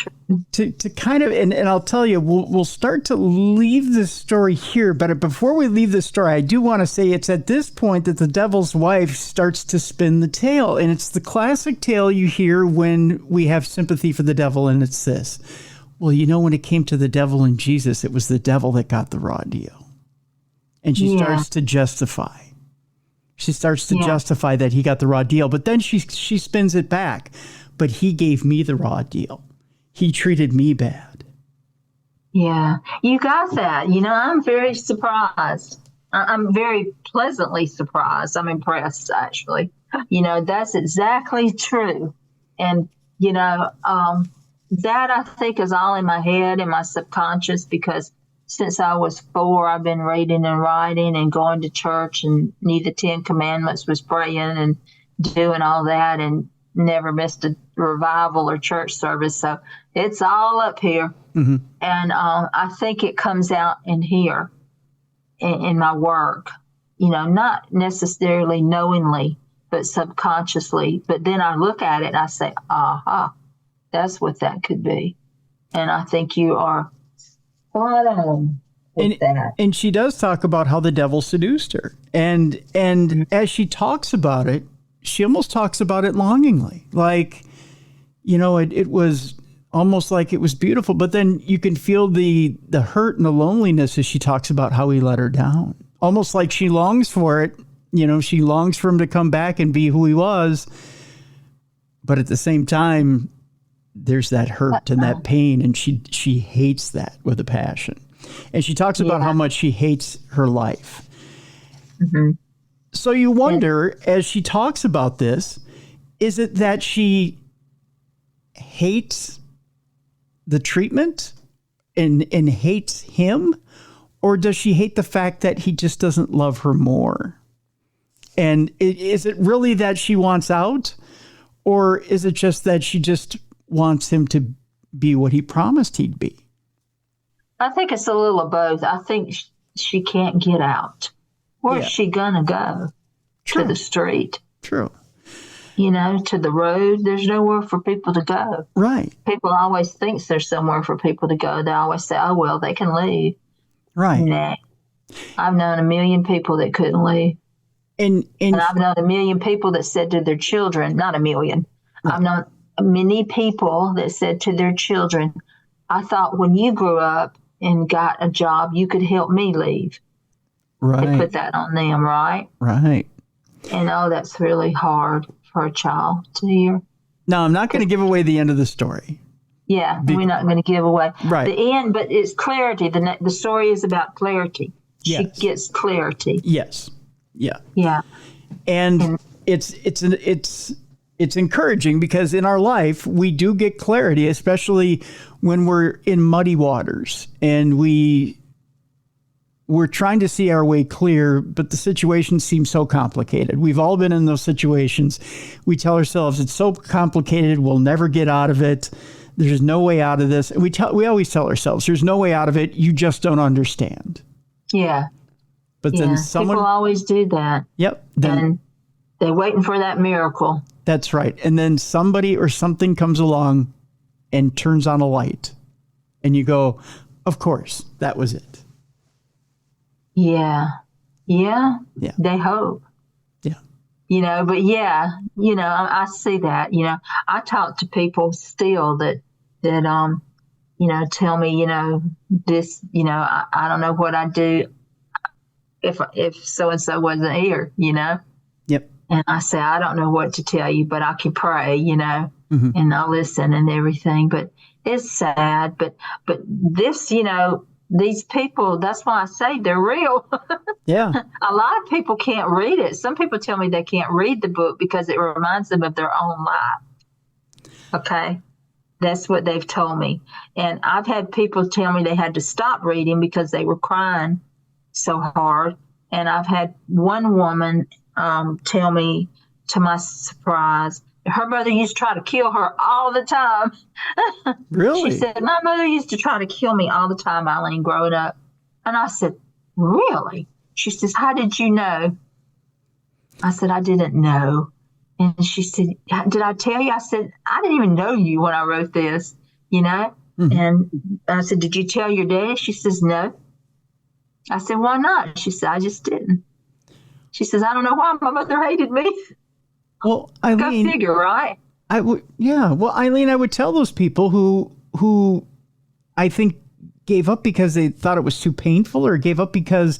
to kind of, and I'll tell you, we'll start to leave this story here, but before we leave this story, I do want to say it's at this point that the devil's wife starts to spin the tale, and it's the classic tale you hear when we have sympathy for the devil, and it's this. Well, you know, when it came to the devil and Jesus, it was the devil that got the raw deal. And she starts to justify. She starts to justify that he got the raw deal, but then she spins it back. But he gave me the raw deal. He treated me bad. Yeah, you got that. You know, I'm very surprised. I'm very pleasantly surprised. I'm impressed, actually. You know, that's exactly true. And, you know, that I think is all in my head, in my subconscious, because since I was 4, I've been reading and writing and going to church and knew the 10 Commandments, was praying and doing all that, and never missed a revival or church service. So it's all up here. Mm-hmm. And I think it comes out in here in my work, you know, not necessarily knowingly, but subconsciously. But then I look at it and I say, aha, that's what that could be. And I think you are spot on with that. And she does talk about how the devil seduced her. And as she talks about it, she almost talks about it longingly. Like, you know, it was almost like it was beautiful, but then you can feel the hurt and the loneliness as she talks about how he let her down. Almost like she longs for it She longs for him to come back and be who he was. But at the same time, there's that hurt and that pain, and she hates that with a passion. And she talks about how much she hates her life. Mm-hmm. So you wonder, as she talks about this, is it that she hates the treatment and hates him? Or does she hate the fact that he just doesn't love her more? And is it really that she wants out? Or is it just that she just wants him to be what he promised he'd be? I think it's a little of both. I think she can't get out. Where's she going to go? True. To the street. True. To the road. There's nowhere for people to go. Right. People always think there's somewhere for people to go. They always say, oh, well, they can leave. Right. Nah. I've known a million people that couldn't leave. And I've known a million people that said to their children, not a million, right. I've known many people that said to their children, I thought when you grew up and got a job, you could help me leave. Right. They put that on them, right? Right. And that's really hard for a child to hear. No, I'm not going to give away the end of the story. Yeah, we're not going to give away the end, but it's clarity. The story is about clarity. Yes. She gets clarity. Yes. Yeah. Yeah. And it's encouraging because in our life we do get clarity, especially when we're in muddy waters and we're trying to see our way clear, but the situation seems so complicated. We've all been in those situations. We tell ourselves it's so complicated, we'll never get out of it. There's no way out of this. And we always tell ourselves there's no way out of it. You just don't understand. Yeah. But then someone... People always do that. Yep. And they're waiting for that miracle. That's right. And then somebody or something comes along and turns on a light. And you go, of course, that was it. Yeah. Yeah. Yeah. They hope. Yeah. But I see that. I talk to people still that tell me, this, I don't know what I'd do if so-and-so wasn't here, Yep. And I say, I don't know what to tell you, but I can pray, Mm-hmm. and I'll listen and everything. But it's sad. But this, these people, that's why I say they're real. Yeah. A lot of people can't read it. Some people tell me they can't read the book because it reminds them of their own life. Okay. That's what they've told me. And I've had people tell me they had to stop reading because they were crying so hard. And I've had one woman tell me, to my surprise, her mother used to try to kill her all the time. Really? She said, my mother used to try to kill me all the time, Eileen, growing up. And I said, really? She says, how did you know? I said, I didn't know. And she said, did I tell you? I said, I didn't even know you when I wrote this, Mm-hmm. And I said, did you tell your dad? She says, no. I said, why not? She said, I just didn't. She says, I don't know why my mother hated me. Well, Eileen, go figure, right? Well, Eileen, I would tell those people who I think gave up because they thought it was too painful or gave up because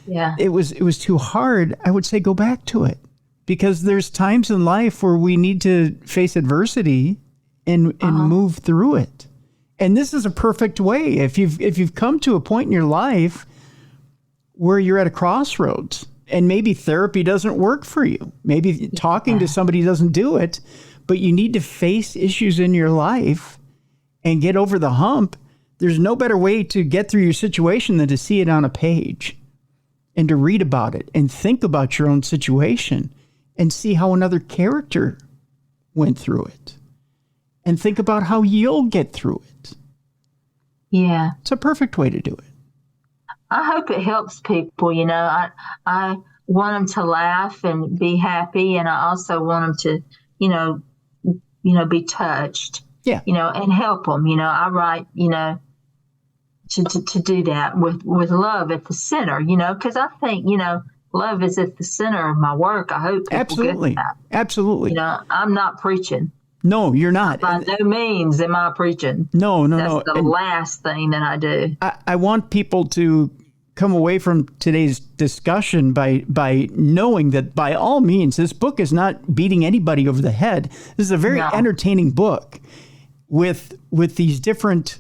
it was too hard. I would say go back to it because there's times in life where we need to face adversity and move through it. And this is a perfect way. If you've come to a point in your life where you're at a crossroads and maybe therapy doesn't work for you, maybe talking to somebody doesn't do it, but you need to face issues in your life and get over the hump. There's no better way to get through your situation than to see it on a page and to read about it and think about your own situation and see how another character went through it and think about how you'll get through it. Yeah. It's a perfect way to do it. I hope it helps people. I want them to laugh and be happy. And I also want them to, be touched, and help them. I write, to do that with love at the center, because I think, love is at the center of my work. I hope people get that. Absolutely. I'm not preaching. No, you're not. By no means am I preaching. No. That's the last thing that I do. I want people to come away from today's discussion by knowing that by all means, this book is not beating anybody over the head. This is a very entertaining book with these different,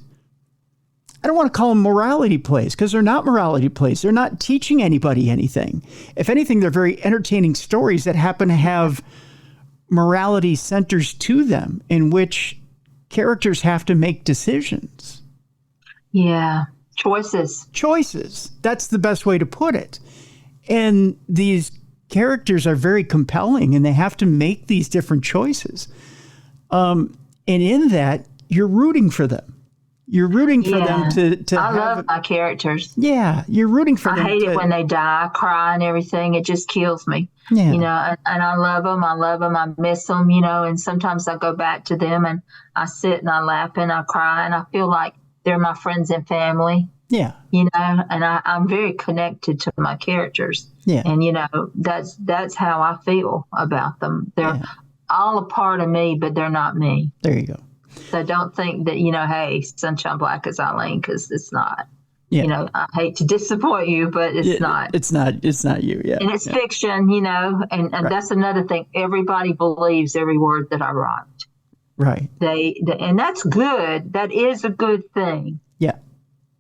I don't want to call them morality plays, because they're not morality plays. They're not teaching anybody anything. If anything, they're very entertaining stories that happen to have morality centers to them in which characters have to make decisions. Yeah. Choices. That's the best way to put it. And these characters are very compelling, and they have to make these different choices. And in that, you're rooting for them. You're rooting for them to I love my characters. Yeah, you're rooting for them. I hate it when they die, I cry and everything. It just kills me. Yeah. You know, and I love them. I miss them, you know, and sometimes I go back to them and I sit and I laugh and I cry and I feel like they're my friends and family. Yeah. You know, and I'm very connected to my characters. Yeah. And, you know, that's how I feel about them. They're all a part of me, but they're not me. There you go. So don't think that, you know, hey, Sunshine Black is Eileen, because it's not. Yeah. You know, I hate to disappoint you, but it's not. It's not you, yeah. And it's fiction, you know, and that's another thing. Everybody believes every word that I write. Right. And that's good. That is a good thing. Yeah.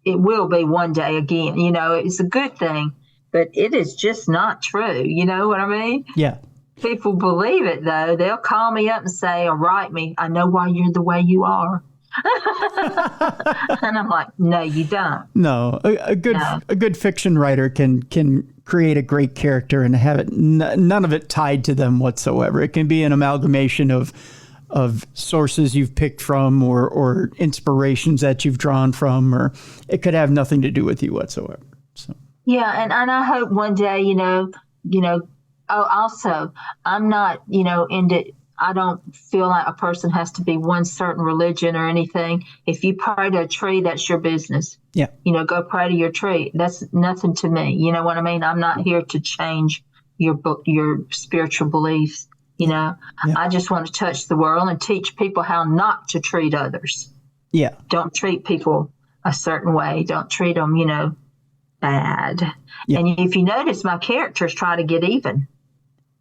It will be one day again. You know, it's a good thing, but it is just not true. You know what I mean? Yeah. People believe it, though. They'll call me up and say, or write me, I know why you're the way you are. And I'm like, no, you don't. No, a good fiction writer can create a great character and have it none of it tied to them whatsoever. It can be an amalgamation of sources you've picked from or inspirations that you've drawn from, or it could have nothing to do with you whatsoever. So yeah, and I hope one day, you know. Oh, also, I'm not, you know, I don't feel like a person has to be one certain religion or anything. If you pray to a tree, that's your business. Yeah. You know, go pray to your tree. That's nothing to me. You know what I mean? I'm not here to change your spiritual beliefs. You know, I just want to touch the world and teach people how not to treat others. Yeah. Don't treat people a certain way. Don't treat them, you know, bad. Yeah. And if you notice, my characters try to get even.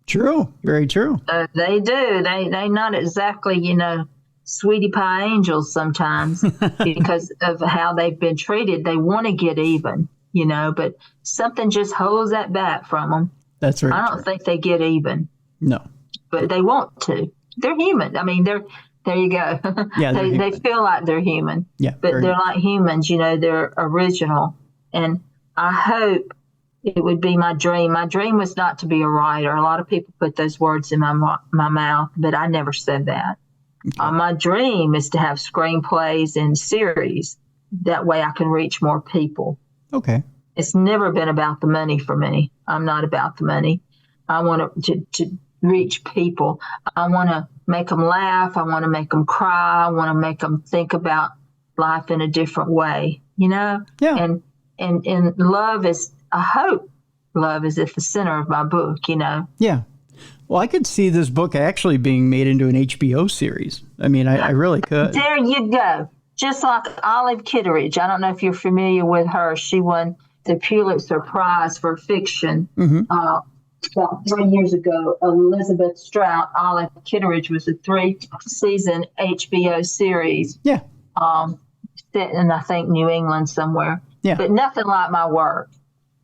True. Very true. They do. They not exactly, you know, sweetie pie angels sometimes because of how they've been treated. They want to get even, you know, but something just holds that back from them. That's right. I don't think they get even. No. But they want to. They're human. I mean, there you go. Yeah, they feel like they're human. Yeah. But they're like humans, you know, they're original. And I hope it would be my dream. My dream was not to be a writer. A lot of people put those words in my mouth, but I never said that. Okay. My dream is to have screenplays and series. That way I can reach more people. Okay. It's never been about the money for me. I'm not about the money. I want to reach people. I want to make them laugh. I want to make them cry. I want to make them think about life in a different way, you know? Yeah. And love is, I hope love is at the center of my book, you know? Yeah. Well, I could see this book actually being made into an HBO series. I mean, I really could. There you go. Just like Olive Kitteridge. I don't know if you're familiar with her. She won the Pulitzer Prize for fiction about 3 years ago. Elizabeth Strout, Olive Kitteridge was a 3-season HBO series. Yeah. Set in, I think, New England somewhere. Yeah. But nothing like my work.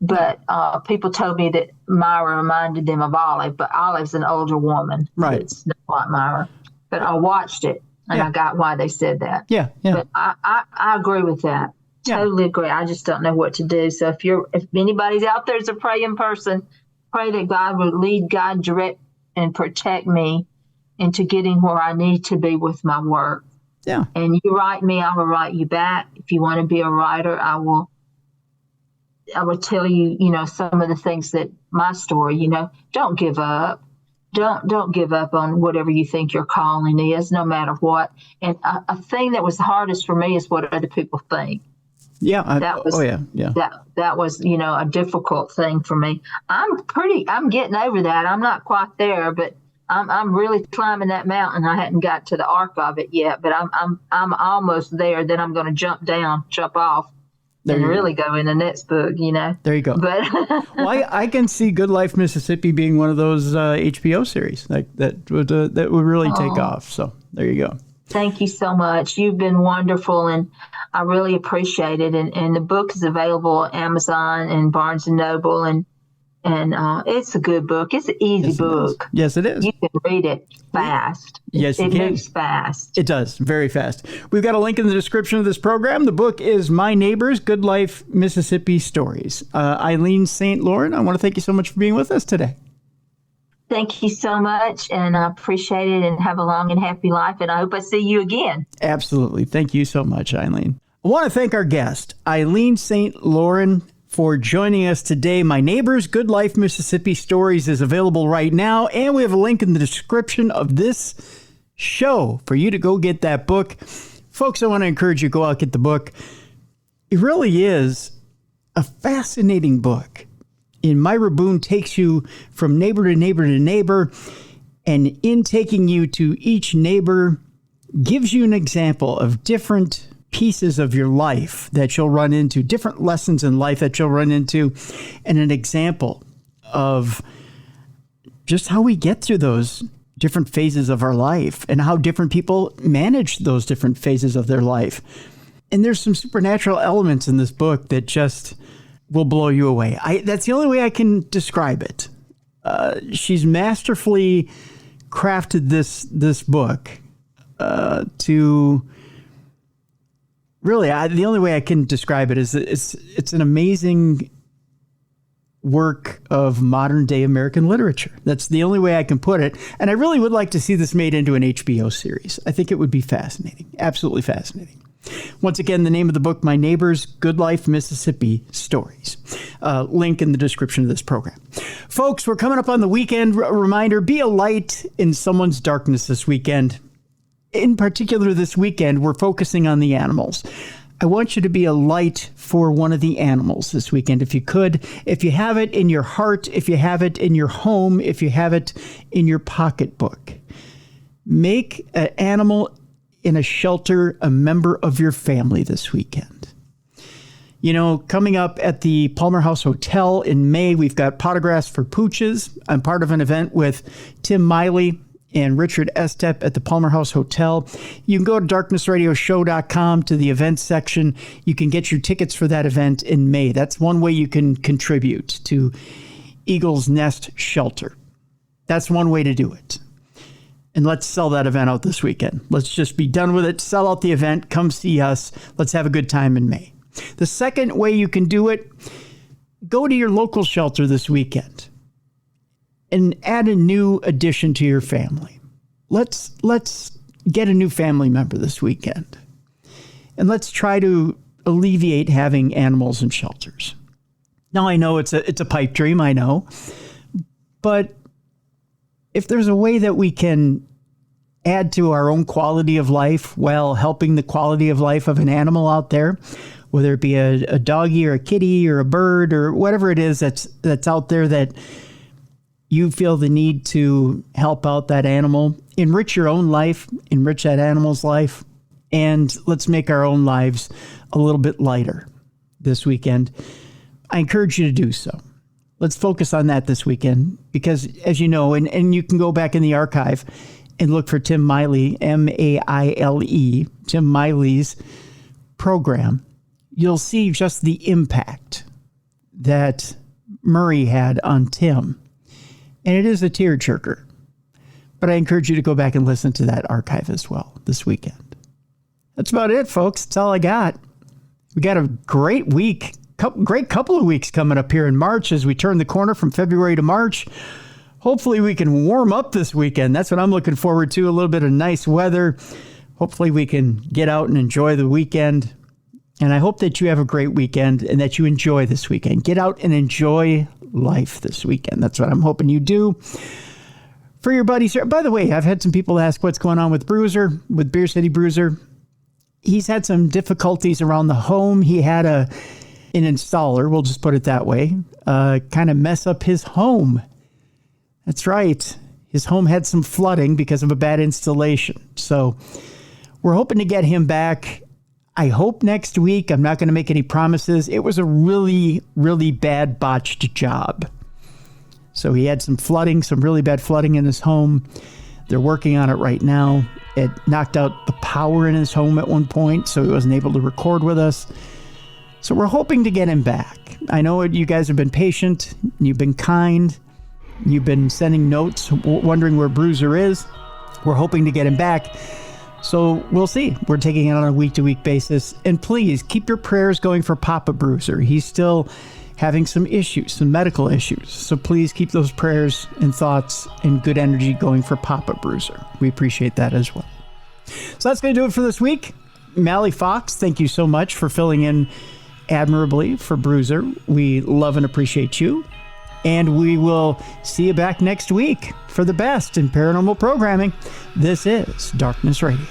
But people told me that Myra reminded them of Olive, but Olive's an older woman. Right. It's not like Myra. But I watched it, and I got why they said that. Yeah. But I agree with that. Yeah. Totally agree. I just don't know what to do. So if anybody's out there as a praying person, pray that God would lead, guide, direct, and protect me into getting where I need to be with my work. Yeah. And you write me, I will write you back. If you want to be a writer, I will tell you, you know, some of the things that my story, you know, don't give up. Don't give up on whatever you think your calling is, no matter what. And a thing that was the hardest for me is what other people think. Yeah. That was, you know, a difficult thing for me. I'm getting over that. I'm not quite there, but I'm really climbing that mountain. I hadn't got to the arc of it yet, but I'm almost there. Then I'm going to jump off. and really go in the next book, There you go. But well, I can see Goodlife, Mississippi being one of those HBO series that would really take off. So there you go. Thank you so much. You've been wonderful, and I really appreciate it. And the book is available on Amazon and Barnes and Noble, and it's a good book. It's an easy book. Yes, it is. You can read it fast. Yes, you can. It moves fast. It does, very fast. We've got a link in the description of this program. The book is My Neighbors, Goodlife, Mississippi Stories. Eileen Saint Lauren, I want to thank you so much for being with us today. Thank you so much, and I appreciate it, and have a long and happy life, and I hope I see you again. Absolutely. Thank you so much, Eileen. I want to thank our guest, Eileen Saint Lauren, for joining us today. My Neighbors, Goodlife, Mississippi Stories is available right now, and we have a link in the description of this show for you to go get that book. Folks, I want to encourage you to go out and get the book. It really is a fascinating book. And Myra Boone takes you from neighbor to neighbor to neighbor, and in taking you to each neighbor, gives you an example of different pieces of your life that you'll run into, different lessons in life that you'll run into, and an example of just how we get through those different phases of our life and how different people manage those different phases of their life. And there's some supernatural elements in this book that just will blow you away. That's the only way I can describe it. She's masterfully crafted this book to really, the only way I can describe it is it's an amazing work of modern day American literature. That's the only way I can put it. And I really would like to see this made into an HBO series. I think it would be fascinating. Absolutely fascinating. Once again, the name of the book, My Neighbors, Goodlife, Mississippi Stories. Link in the description of this program. Folks, we're coming up on the weekend. Reminder, be a light in someone's darkness this weekend. In particular, this weekend, we're focusing on the animals. I want you to be a light for one of the animals this weekend, if you could. If you have it in your heart, if you have it in your home, if you have it in your pocketbook, make an animal in a shelter a member of your family this weekend. You know, coming up at the Palmer House Hotel in May, we've got Potographs for Pooches. I'm part of an event with Tim Miley and Richard Estep at the Palmer House Hotel. You can go to darknessradioshow.com to the events section. You can get your tickets for that event in May. That's one way you can contribute to Eagle's Nest Shelter. That's one way to do it. And let's sell that event out this weekend. Let's just be done with it. Sell out the event. Come see us. Let's have a good time in May. The second way you can do it, go to your local shelter this weekend and add a new addition to your family. Let's get a new family member this weekend. And let's try to alleviate having animals in shelters. Now, I know it's a pipe dream, I know. But if there's a way that we can add to our own quality of life while helping the quality of life of an animal out there, whether it be a doggy or a kitty or a bird or whatever it is that's out there that you feel the need to help out that animal, enrich your own life, enrich that animal's life, and let's make our own lives a little bit lighter this weekend. I encourage you to do so. Let's focus on that this weekend because, as you know, and you can go back in the archive and look for Tim Miley, M-A-I-L-E, Tim Miley's program. You'll see just the impact that Murray had on Tim. And it is a tearjerker. But I encourage you to go back and listen to that archive as well this weekend. That's about it, folks. That's all I got. We got a great week. Great couple of weeks coming up here in March as we turn the corner from February to March. Hopefully we can warm up this weekend. That's what I'm looking forward to. A little bit of nice weather. Hopefully we can get out and enjoy the weekend. And I hope that you have a great weekend and that you enjoy this weekend. Get out and enjoy life this weekend. That's what I'm hoping you do. For your buddies here. By the way, I've had some people ask what's going on with Bruiser, with Beer City Bruiser. He's had some difficulties around the home. He had an installer, we'll just put it that way, kind of mess up his home. That's right. His home had some flooding because of a bad installation. So we're hoping to get him back. I hope next week. I'm not going to make any promises. It was a really, really bad botched job. So he had some flooding, some really bad flooding in his home. They're working on it right now. It knocked out the power in his home at one point, so he wasn't able to record with us. So we're hoping to get him back. I know you guys have been patient. You've been kind. You've been sending notes, wondering where Bruiser is. We're hoping to get him back. So we'll see. We're taking it on a week-to-week basis. And please keep your prayers going for Papa Bruiser. He's still having some issues, some medical issues. So please keep those prayers and thoughts and good energy going for Papa Bruiser. We appreciate that as well. So that's going to do it for this week. Mally Fox, thank you so much for filling in admirably for Bruiser. We love and appreciate you. And we will see you back next week for the best in paranormal programming. This is Darkness Radio.